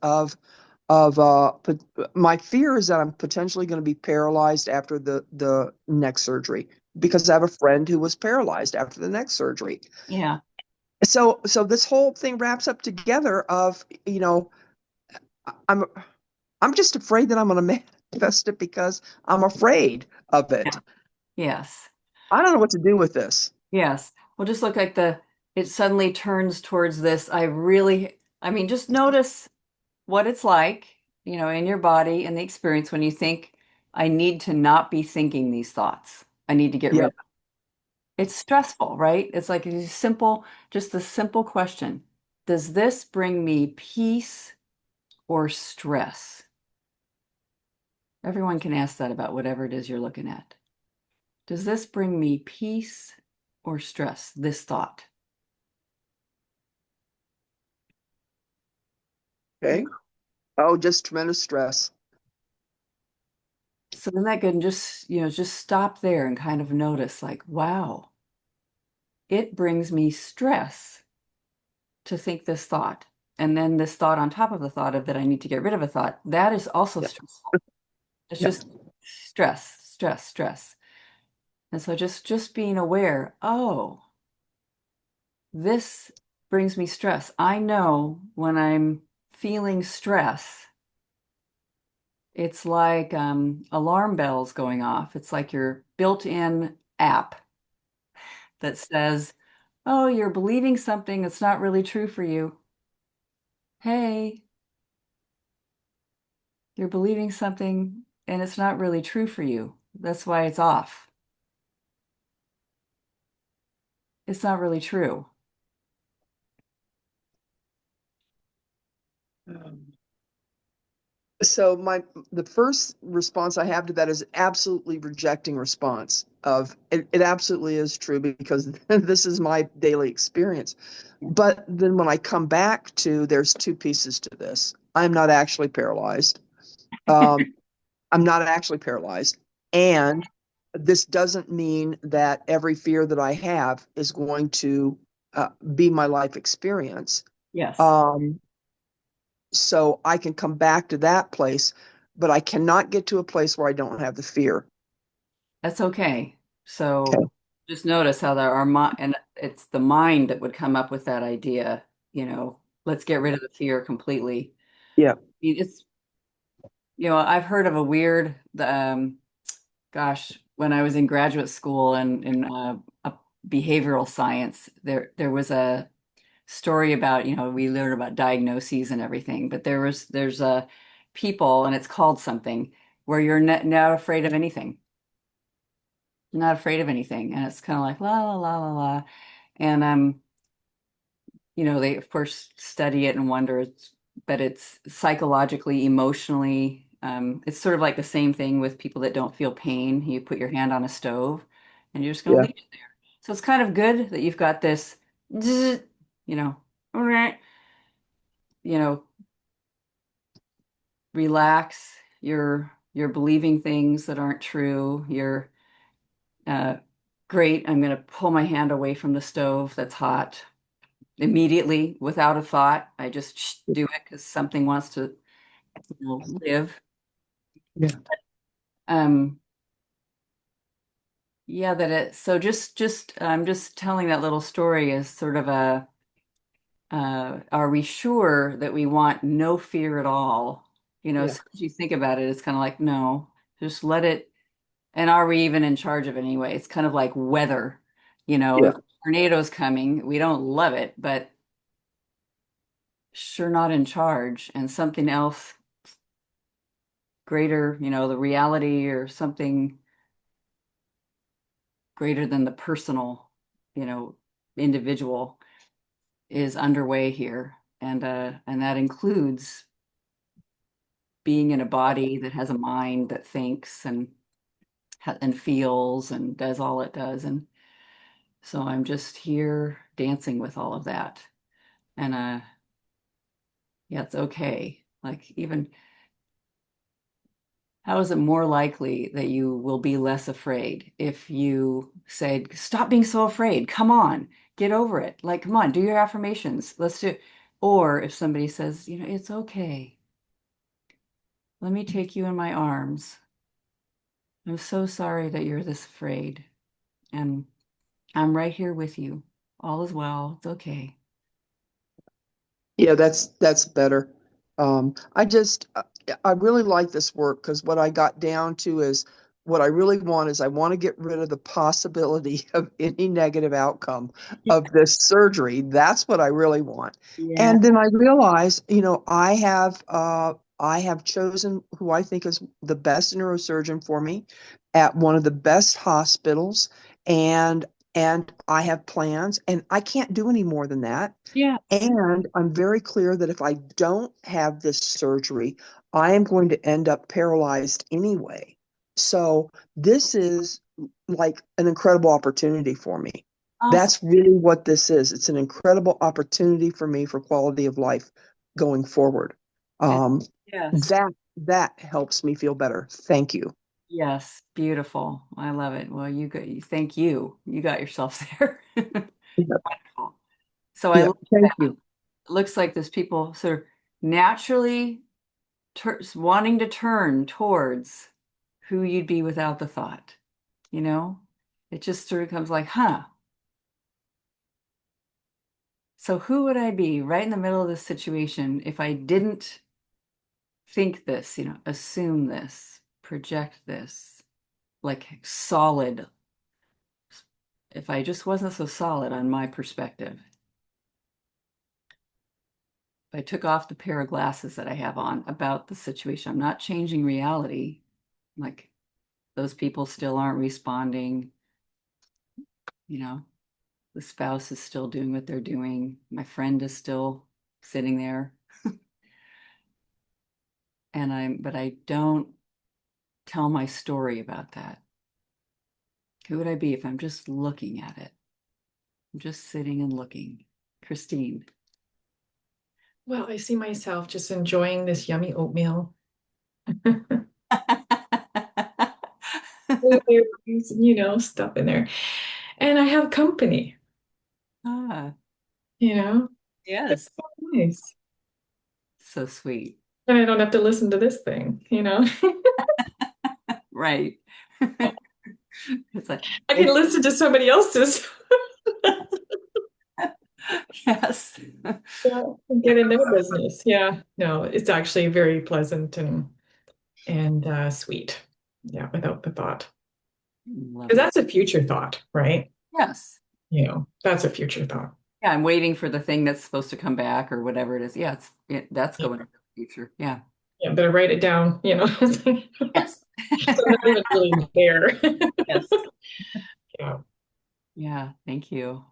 but my fear is that I'm potentially going to be paralyzed after the neck surgery because I have a friend who was paralyzed after the neck surgery. Yeah. So this whole thing wraps up together of, I'm I'm just afraid that I'm going to manifest it because I'm afraid of it. Yes. I don't know what to do with this. Yes. Well, just look like it suddenly turns towards this. Just notice what it's like, in your body and the experience when you think, I need to not be thinking these thoughts. I need to get rid Yep. of them. It's stressful, right? It's like just the simple question. Does this bring me peace or stress? Everyone can ask that about whatever it is you're looking at. Does this bring me peace or stress? This thought. Okay. Oh, just tremendous stress. So isn't that good? And just stop there and kind of notice like, wow, it brings me stress to think this thought. And then this thought on top of the thought of that I need to get rid of a thought, that is also Yep. stressful. It's Yep. just stress, stress, stress. And so just being aware, oh, this brings me stress. I know when I'm feeling stress, It's like alarm bells going off. It's like your built-in app that says, "Oh, you're believing something that's not really true for you. Hey, you're believing something and it's not really true for you. That's why it's off. It's not really true." So the first response I have to that is absolutely rejecting response of it absolutely is true because this is my daily experience. But then when I come back to there's two pieces to this. I'm not actually paralyzed. Um, I'm not actually paralyzed. And this doesn't mean that every fear that I have is going to be my life experience. Yes, Um, so I can come back to that place, but I cannot get to a place where I don't have the fear. that's okay. Okay. So just notice how there are mind, and it's the mind that would come up with that idea, let's get rid of the fear completely. Yeah. It's, I've heard of a weird, gosh, when I was in graduate school and in behavioral science, there was a story about, we learned about diagnoses and everything, but there's a people, and it's called something where you're not afraid of anything. You're not afraid of anything, and it's kind of like la la la la la, and they of course study it and wonder, but it's psychologically, emotionally, it's sort of like the same thing with people that don't feel pain. You put your hand on a stove, and you're just going to Yeah. leave it there. So it's kind of good that you've got this, zzz, you know, you know, relax. You're believing things that aren't true. You're great. I'm going to pull my hand away from the stove that's hot immediately without a thought. I just do it because something wants to live. Yeah. Um, yeah, that it. So just I'm just telling that little story as sort of a. Are we sure that we want no fear at all? Yeah. As you think about it, it's kind of like no, just let it. And are we even in charge of it anyway? It's kind of like weather. Yeah. If a tornado's coming, we don't love it, but sure not in charge. And something else greater, the reality or something greater than the personal, you know, individual is underway here. And that includes being in a body that has a mind that thinks and feels and does all it does. And so I'm just here dancing with all of that. And yeah, it's okay. Like even how is it more likely that you will be less afraid if you said, "Stop being so afraid. Come on, get over it. Like, come on, do your affirmations. Let's do." Or if somebody says, "It's okay. Let me take you in my arms. I'm so sorry that you're this afraid. And I'm right here with you. All is well. It's okay." Yeah, that's better. I really like this work because what I got down to is what I really want is I want to get rid of the possibility of any negative outcome of this surgery. That's what I really want. Yeah. And then I realize, I have chosen who I think is the best neurosurgeon for me at one of the best hospitals, and I have plans, and I can't do any more than that. Yes. And I'm very clear that if I don't have this surgery, I am going to end up paralyzed anyway. So this is like an incredible opportunity for me. Awesome. That's really what this is. It's an incredible opportunity for me for quality of life going forward. It, Um, yes. that helps me feel better. Thank you. Yes. Beautiful. I love it. Well, thank you. You got yourself there. Yeah, Wonderful. So yeah, thank it you. looks like there's people sort of naturally wanting to turn towards who you'd be without the thought. You know, it just sort of comes like, huh, so who would I be right in the middle of this situation if I didn't think this, assume this, project this, like solid. If I just wasn't so solid on my perspective, if I took off the pair of glasses that I have on about the situation, I'm not changing reality. Like those people still aren't responding, the spouse is still doing what they're doing. My friend is still sitting there. But I don't tell my story about that. Who would I be if I'm just looking at it? I'm just sitting and looking. Christine. Well, I see myself just enjoying this yummy oatmeal. Blueberries, stuff in there. And I have company, Ah, you know. yes. Nice. So sweet. And I don't have to listen to this thing. Right. It's like, I can listen to somebody else's. yes. Yeah, and get in their business. Yeah. No, it's actually very pleasant and sweet. Yeah, without the thought. Love Because it. that's a future thought, right? Yes. That's a future thought. Yeah, I'm waiting for the thing that's supposed to come back or whatever it is. Yeah, that's Yeah. going into the future. Yeah. Yeah, better write it down. Yes. So I'm not even really there. Yes. Yeah. Yeah, thank you.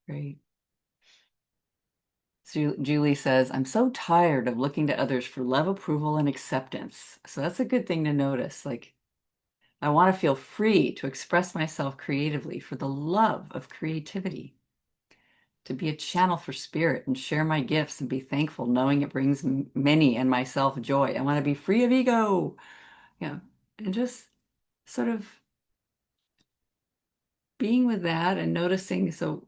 Great. Julie says, I'm so tired of looking to others for love, approval, and acceptance. So that's a good thing to notice. Like, I want to feel free to express myself creatively for the love of creativity, to be a channel for spirit and share my gifts and be thankful, knowing it brings many and myself joy. I want to be free of ego. Yeah. And just sort of being with that and noticing, so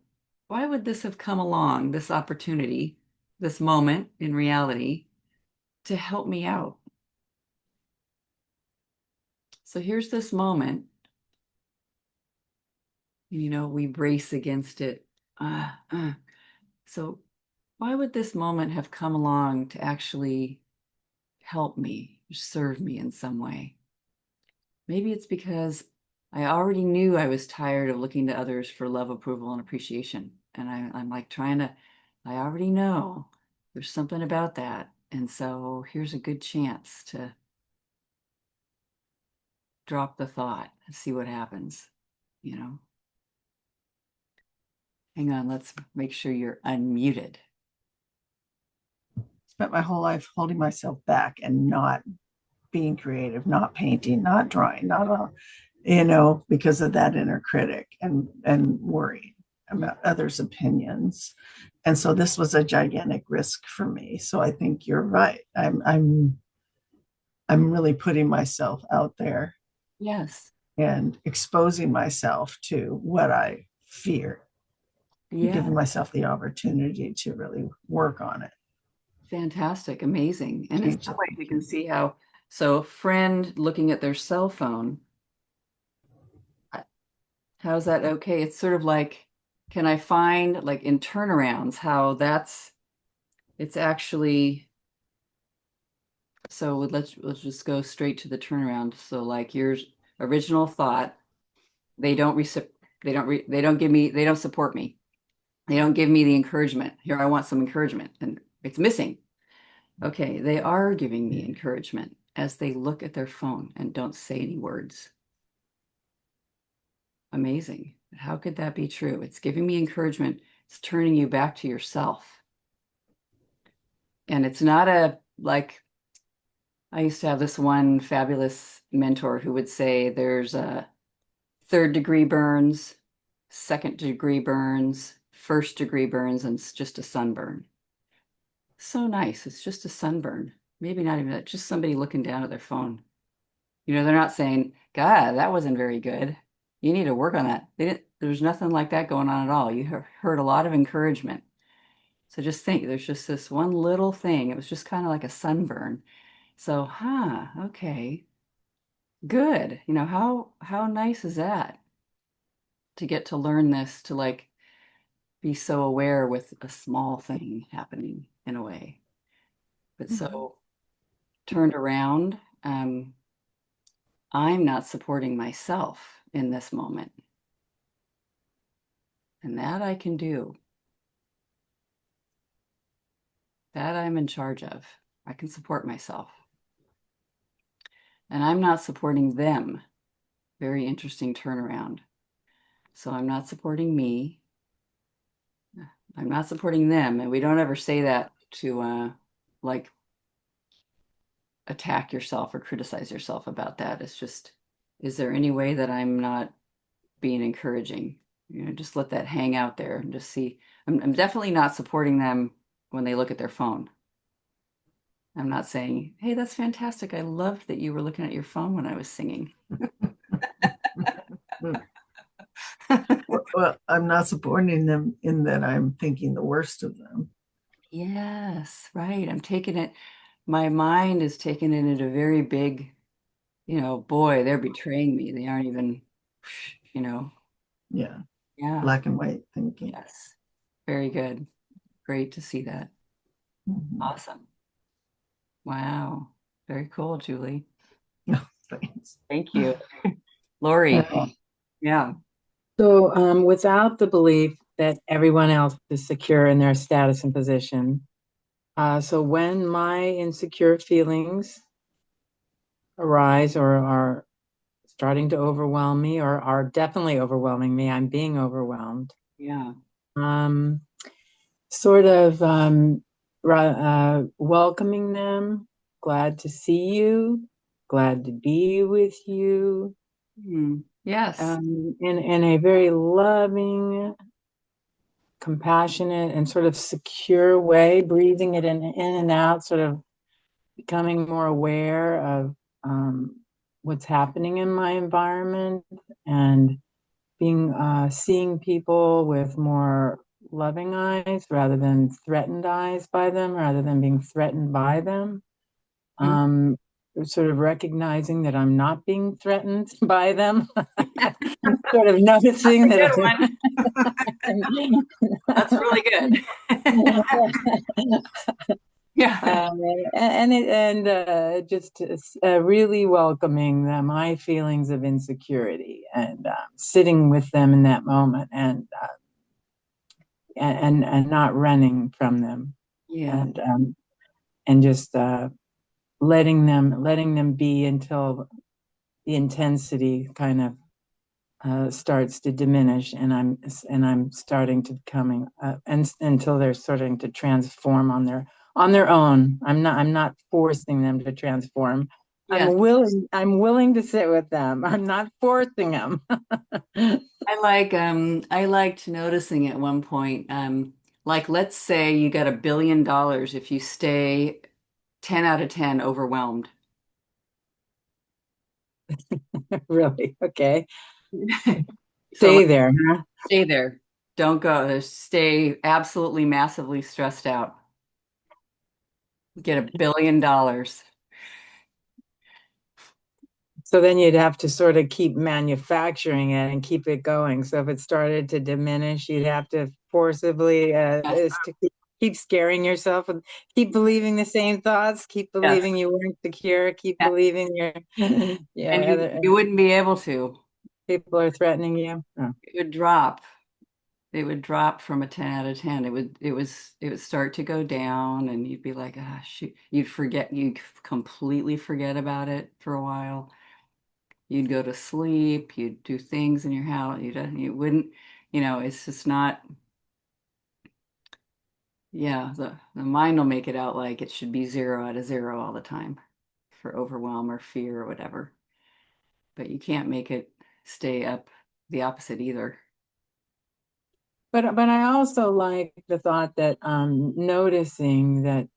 why would this have come along, this opportunity, this moment in reality to help me out? So here's this moment, we brace against it. Uh, uh. So why would this moment have come along to actually help me, serve me in some way? Maybe it's because I already knew I was tired of looking to others for love, approval, and appreciation. And I'm like I already know there's something about that. And so here's a good chance to drop the thought and see what happens, you know? Hang on, let's make sure you're unmuted. Spent my whole life holding myself back and not being creative, not painting, not drawing, because of that inner critic and worry about others' opinions. And so this was a gigantic risk for me. So I think you're right. I'm really putting myself out there. Yes. And exposing myself to what I fear. Yeah. Giving myself the opportunity to really work on it. Fantastic. Amazing. And in some ways you can see how, so a friend looking at their cell phone, how's that okay? It's sort of like, can I find like in turnarounds how it's actually, so let's just go straight to the turnaround. So like your original thought, they don't give me, they don't support me. They don't give me the encouragement. Here, I want some encouragement and it's missing. Okay, they are giving me encouragement as they look at their phone and don't say any words. Amazing. How could that be true? It's giving me encouragement. It's turning you back to yourself. And it's not I used to have this one fabulous mentor who would say there's a third-degree burns, second-degree burns, first-degree burns, and it's just a sunburn. So nice. It's just a sunburn. Maybe not even that, just somebody looking down at their phone. They're not saying, God, that wasn't very good. You need to work on that. There's nothing like that going on at all. You heard a lot of encouragement. So just think, there's just this one little thing. It was just kind of like a sunburn. So, okay, good. How nice is that to get to learn this, to like be so aware with a small thing happening in a way. But so turned around, I'm not supporting myself in this moment. And that I can do. That I'm in charge of. I can support myself. And I'm not supporting them. Very interesting turnaround. So I'm not supporting me. I'm not supporting them. And we don't ever say that to like attack yourself or criticize yourself about that. It's just, is there any way that I'm not being encouraging? You know, just let that hang out there and just see. I'm definitely not supporting them when they look at their phone. I'm not saying, hey, that's fantastic. I loved that you were looking at your phone when I was singing. Well, I'm not supporting them in that I'm thinking the worst of them. Yes, right. I'm taking it, my mind is taking it at a very big, boy, they're betraying me. They aren't even, you know, Yeah, yeah, black and white thinking. yes. Very good. Great to see that. Mhm. Awesome. Wow. Very cool, Julie. Thanks. Thank you. Lori. Uh, Yeah. So, without the belief that everyone else is secure in their status and position, so when my insecure feelings arise or are starting to overwhelm me or are definitely overwhelming me, I'm being overwhelmed. Yeah. Um, sort of welcoming them, glad to see you, glad to be with you, Yes. in a very loving, compassionate, and sort of secure way, breathing it in and out, sort of becoming more aware of what's happening in my environment and being seeing people with more loving eyes rather than threatened eyes by them, rather than being threatened by them. Mhm. Um, Sort of recognizing that I'm not being threatened by them. Sort of noticing that That's really good. Yeah. Just really welcoming my feelings of insecurity and sitting with them in that moment and not running from them Yeah. and just letting them be until the intensity kind of starts to diminish and I'm starting to becoming and until they're starting to transform on their own. I'm not forcing them to transform. Yes. I'm willing to sit with them. I'm not forcing them. I liked noticing at one point, like let's say you got $1 billion if you stay 10 out of 10 overwhelmed. Really, okay. So like, Stay there, huh? stay there. Don't go. Stay absolutely massively stressed out. Get $1 billion. So then you'd have to sort of keep manufacturing it and keep it going. So if it started to diminish, you'd have to forcibly Yes. is to keep scaring yourself and keep believing the same thoughts, keep Yes. believing you weren't secure, keep Yeah. believing you're And yeah, other you wouldn't be able to. people are threatening you. Oh. It would drop. It would drop from a 10 out of 10. It would start to go down and you'd be like, ah, shoot. You'd completely forget about it for a while. You'd go to sleep, you'd do things in your house, you wouldn't, it's just not, yeah, the mind will make it out like it should be 0 out of 0 all the time for overwhelm or fear or whatever. But you can't make it stay up the opposite either. But I also like the thought that noticing that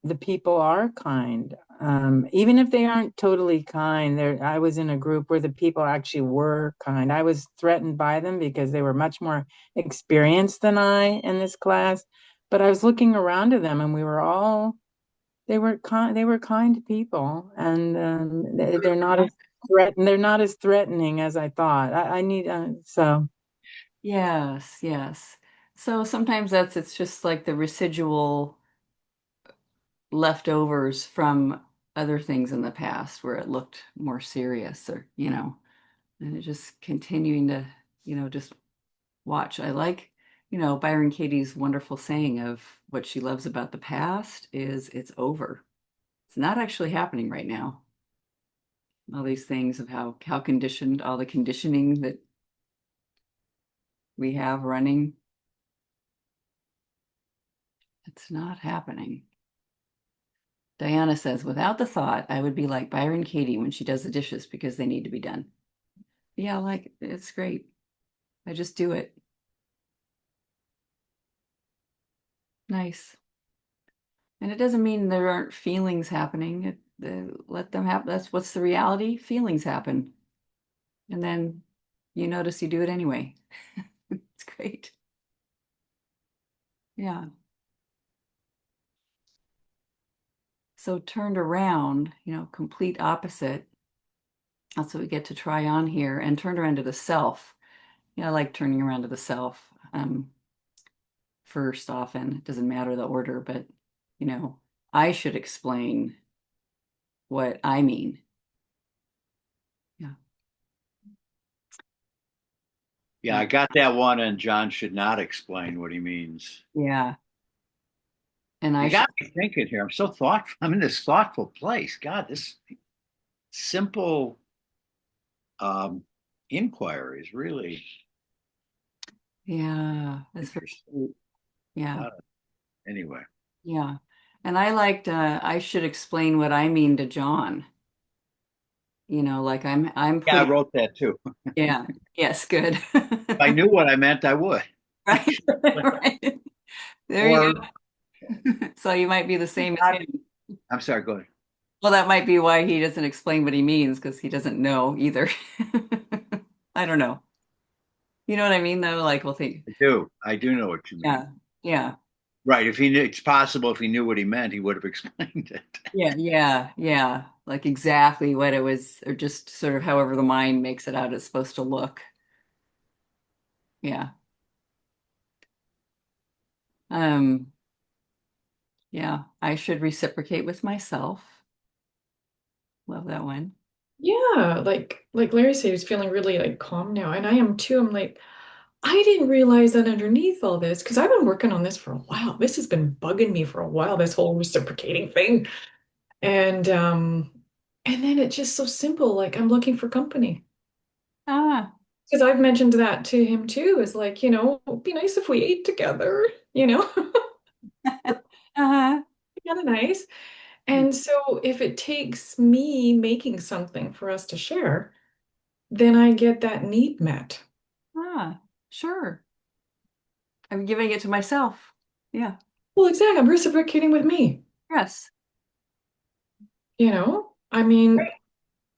the people are kind. Even if they aren't totally kind, I was in a group where the people actually were kind. I was threatened by them because they were much more experienced than I in this class. But I was looking around to them, and they were kind. They were kind people, and they're not as threatened. They're not as threatening as I thought. I need so. Yes, yes. So sometimes it's just like the residual leftovers from other things in the past where it looked more serious or, and it just continuing to, just watch. I like, Byron Katie's wonderful saying of what she loves about the past is it's over. It's not actually happening right now. All these things of how conditioned, all the conditioning that we have running, it's not happening. Diana says, without the thought, I would be like Byron Katie when she does the dishes because they need to be done. Yeah, like it's great. I just do it. Nice. And it doesn't mean there aren't feelings happening. Let them happen. That's what's the reality. Feelings happen. And then you notice you do it anyway. It's great. Yeah. So turned around, complete opposite. That's what we get to try on here and turned around to the self. Yeah, I like turning around to the self. First often, it doesn't matter the order, but I should explain what I mean. Yeah. Yeah, I got that one, and John should not explain what he means. Yeah. And I You should, got me thinking here. I'm so thoughtful. I'm in this thoughtful place. God, this simple inquiry is really yeah, that's very interesting. sweet. Yeah. Anyway, Yeah. And I liked I should explain what I mean to John. Like I'm yeah, I putting wrote that too. yeah. Yes, good. If I knew what I meant, I would. Right. Right. There you Or go. So you might be the same as him. I'm sorry, go ahead. Well, that might be why he doesn't explain what he means because he doesn't know either. I don't know. You know what I mean, though? Like, we'll think, I do. I do know what you mean. yeah, yeah, Right. If he knew, it's possible if he knew what he meant, he would have explained it. yeah, yeah, yeah. Like exactly what it was, or just sort of however the mind makes it out it's supposed to look. Yeah. Um, yeah, I should reciprocate with myself. Love that one. Yeah, like Larry said, he's feeling really like calm now, and I am too. I'm like, I didn't realize that underneath all this, because I've been working on this for a while. This has been bugging me for a while, this whole reciprocating thing. And then it's just so simple, like I'm looking for company. Ah, Because I've mentioned that to him too, is like, it'd be nice if we ate together, uh-huh. kind of nice. And so if it takes me making something for us to share, then I get that need met. Ah, sure. I'm giving it to myself. Yeah. Well, exactly. I'm reciprocating with me, Yes. I mean,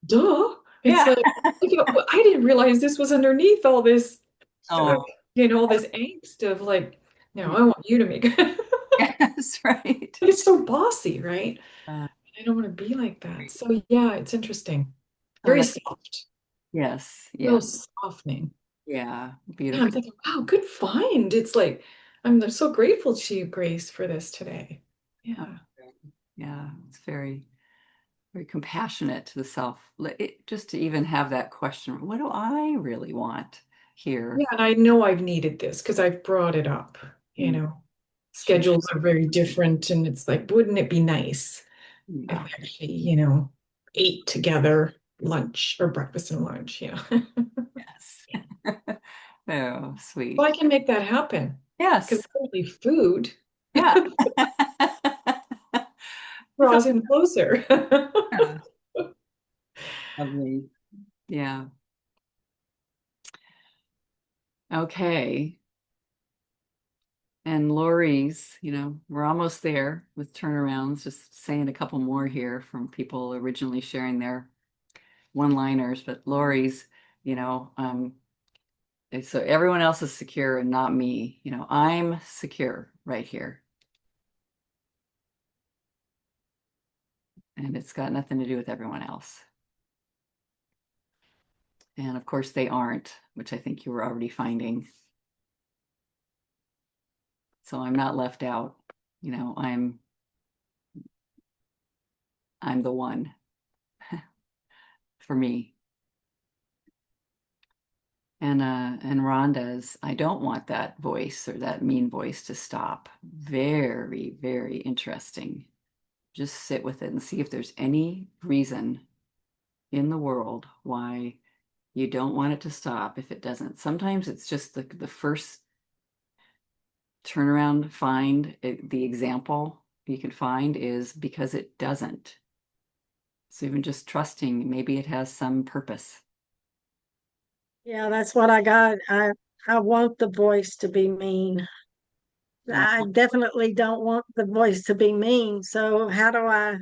duh. It's Yeah. like, well, I didn't realize this was underneath all this stuff, Oh, all this angst of like, no, I want you to make it. yes, right. It's so bossy, right? Uh, I don't want to be like that. So yeah, it's interesting. oh, Very that, soft. yes. Real Yeah. softening. Yeah. Yeah, I'm Beautiful. thinking, wow, good find. It's like, I'm so grateful to you, Grace, for this today. Oh, Yeah. yeah. It's very, very compassionate to the self. Just to even have that question, what do I really want Yeah, here? and I know I've needed this because I've brought it up, you Mm, know. sure. Schedules are very different, and it's like, wouldn't it be nice if Yeah. we actually, ate together lunch or breakfast and lunch, Yes. Oh, Well, I sweet. can make that happen because Yes. certainly food Yeah. That's draws him closer. yeah. Lovely. Yeah. Okay. And Lori's, we're almost there with turnarounds, just saying a couple more here from people originally sharing their one-liners, but Lori's, you know, um, so everyone else is secure and not me. I'm secure right here. And it's got nothing to do with everyone else. And of course they aren't, which I think you were already finding. So I'm not left out. I'm I'm the one for me. And Rhonda's, I don't want that voice or that mean voice to stop. Very, very interesting. Just sit with it and see if there's any reason in the world why you don't want it to stop if it doesn't. Sometimes it's just the first turnaround the example you can find is because it doesn't. So even just trusting, maybe it has some purpose. Yeah, that's what I got. I want the voice to be mean. I definitely don't want the voice to be mean. So how do I?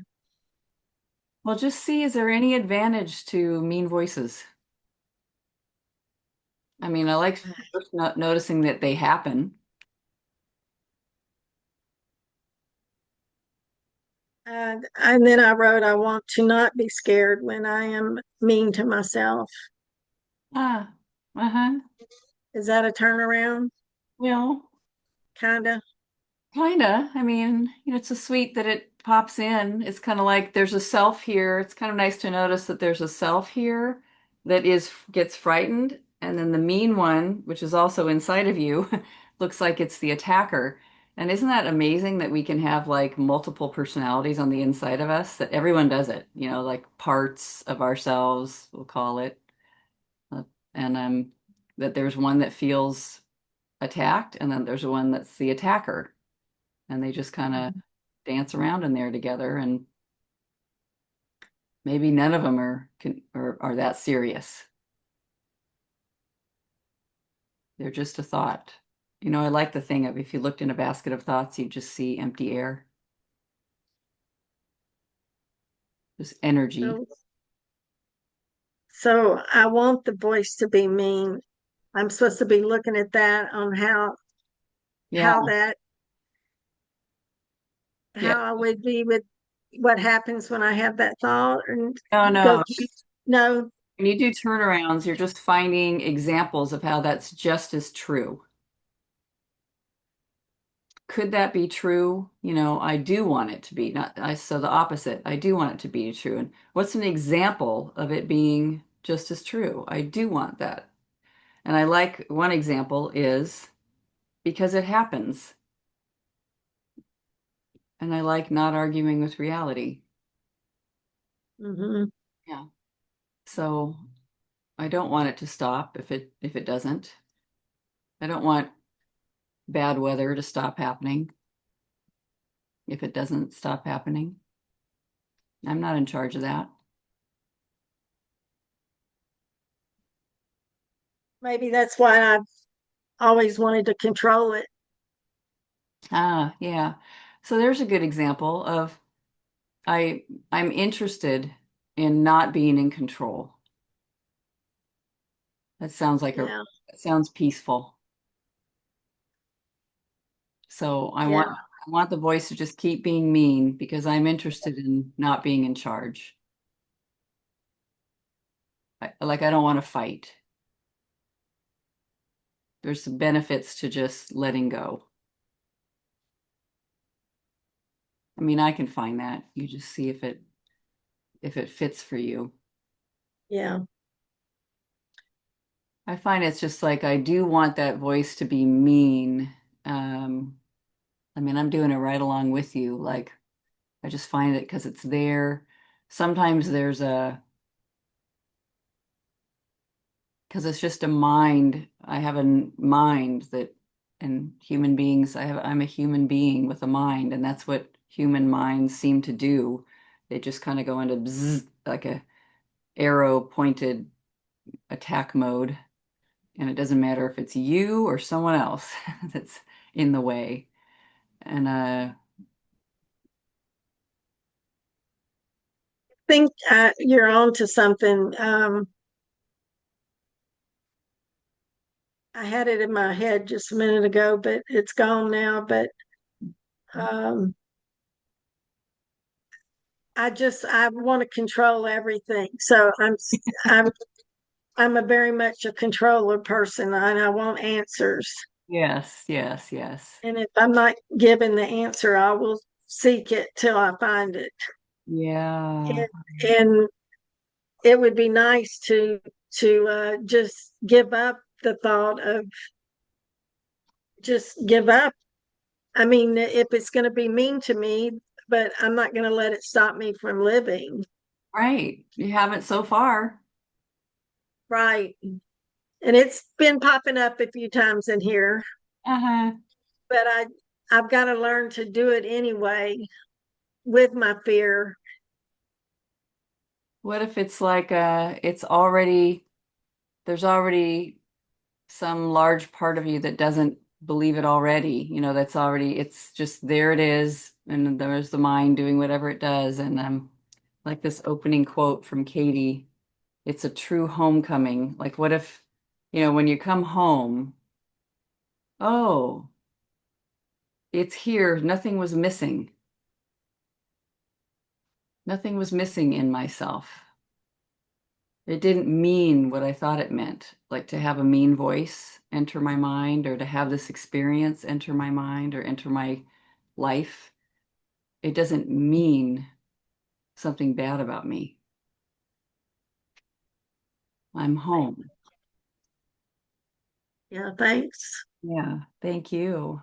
Well, just see, is there any advantage to mean voices? I mean, I like first not noticing that they happen. And then I wrote, I want to not be scared when I am mean to myself. Ah, uh-huh. Is that a turnaround? Well, Kinda. kinda. I mean, it's so sweet that it pops in. It's kind of like there's a self here. It's kind of nice to notice that there's a self here that gets frightened, and then the mean one, which is also inside of you, looks like it's the attacker. And isn't that amazing that we can have like multiple personalities on the inside of us, that everyone does it, like parts of ourselves, we'll call it. Uh, and that there's one that feels attacked, and then there's one that's the attacker. And they just kind of dance around in there together, and maybe none of them are that serious. They're just a thought. I like the thing of if you looked in a basket of thoughts, you just see empty air, just energy. So I want the voice to be mean. I'm supposed to be looking at that on how Yeah, that yeah. how I would be with what happens when I have that thought and No, go no. no. When you do turnarounds, you're just finding examples of how that's just as true. Could that be true? I do want it to be, not I, so the opposite. I do want it to be true. And what's an example of it being just as true? I do want that. And I like one example is because it happens. And I like not arguing with reality. Mm-hmm. Yeah. So I don't want it to stop if it doesn't. I don't want bad weather to stop happening if it doesn't stop happening. I'm not in charge of that. Maybe that's why I've always wanted to control it. Ah, yeah. So there's a good example of I'm interested in not being in control. That sounds like Yeah. that sounds peaceful. So Yeah. I want the voice to just keep being mean because I'm interested in not being in charge. I don't want to fight. There's some benefits to just letting go. I mean, I can find that. You just see if it fits for you. Yeah. I find it's just like I do want that voice to be mean. Um, I mean, I'm doing it right along with you. Like I just find it because it's there. Sometimes because it's just a mind. I have a mind that, and human beings, I'm a human being with a mind, and that's what human minds seem to do. They just kind of go into bzz, like a arrow pointed attack mode, and it doesn't matter if it's you or someone else that's in the way. And I think you're on to something. I had it in my head just a minute ago, but it's gone now. But um, I want to control everything. So I'm I'm a very much a controller person, and I want answers. yes, yes, yes. And if I'm not given the answer, I will seek it till I find it. Yeah. and it would be nice to just give up the thought of just give up. I mean, if it's going to be mean to me, but I'm not going to let it stop me from living. Right. You haven't so far. Right. And it's been popping up a few times in here, Uh-huh. but I've got to learn to do it anyway with my fear. What if it's like it's already there's already some large part of you that doesn't believe it already, that's already it's just there it is, and there's the mind doing whatever it does. And like this opening quote from Katie, it's a true homecoming. Like what if, when you come home, oh, it's here, nothing was missing. Nothing was missing in myself. It didn't mean what I thought it meant, like to have a mean voice enter my mind, or to have this experience enter my mind or enter my life. It doesn't mean something bad about me. I'm home. Yeah, thanks. Yeah, thank you.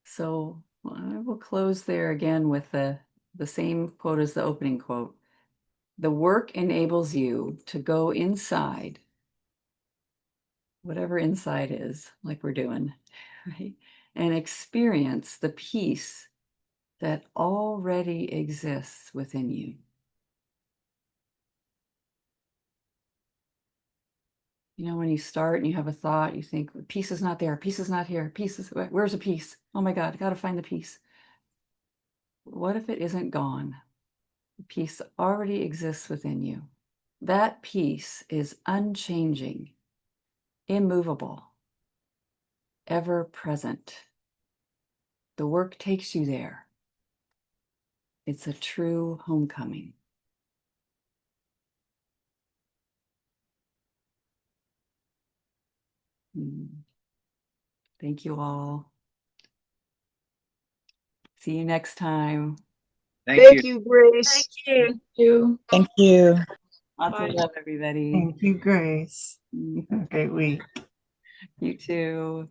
So I will close there again with the same quote as the opening quote. The work enables you to go inside, whatever inside is, like we're doing, right? And experience the peace that already exists within you. When you start and you have a thought, you think, peace is not there, peace is not here, peace is, where's the peace? Oh my God, I gotta find the peace. What if it isn't gone? Peace already exists within you. That peace is unchanging, immovable, ever present. The work takes you there. It's a true homecoming. Thank you all. See you next time. Thank Thank you. you, Grace. Thank you. Thank you. Thank you. Lots Bye. of love, everybody. Thank you, Grace. Have a great week. You too.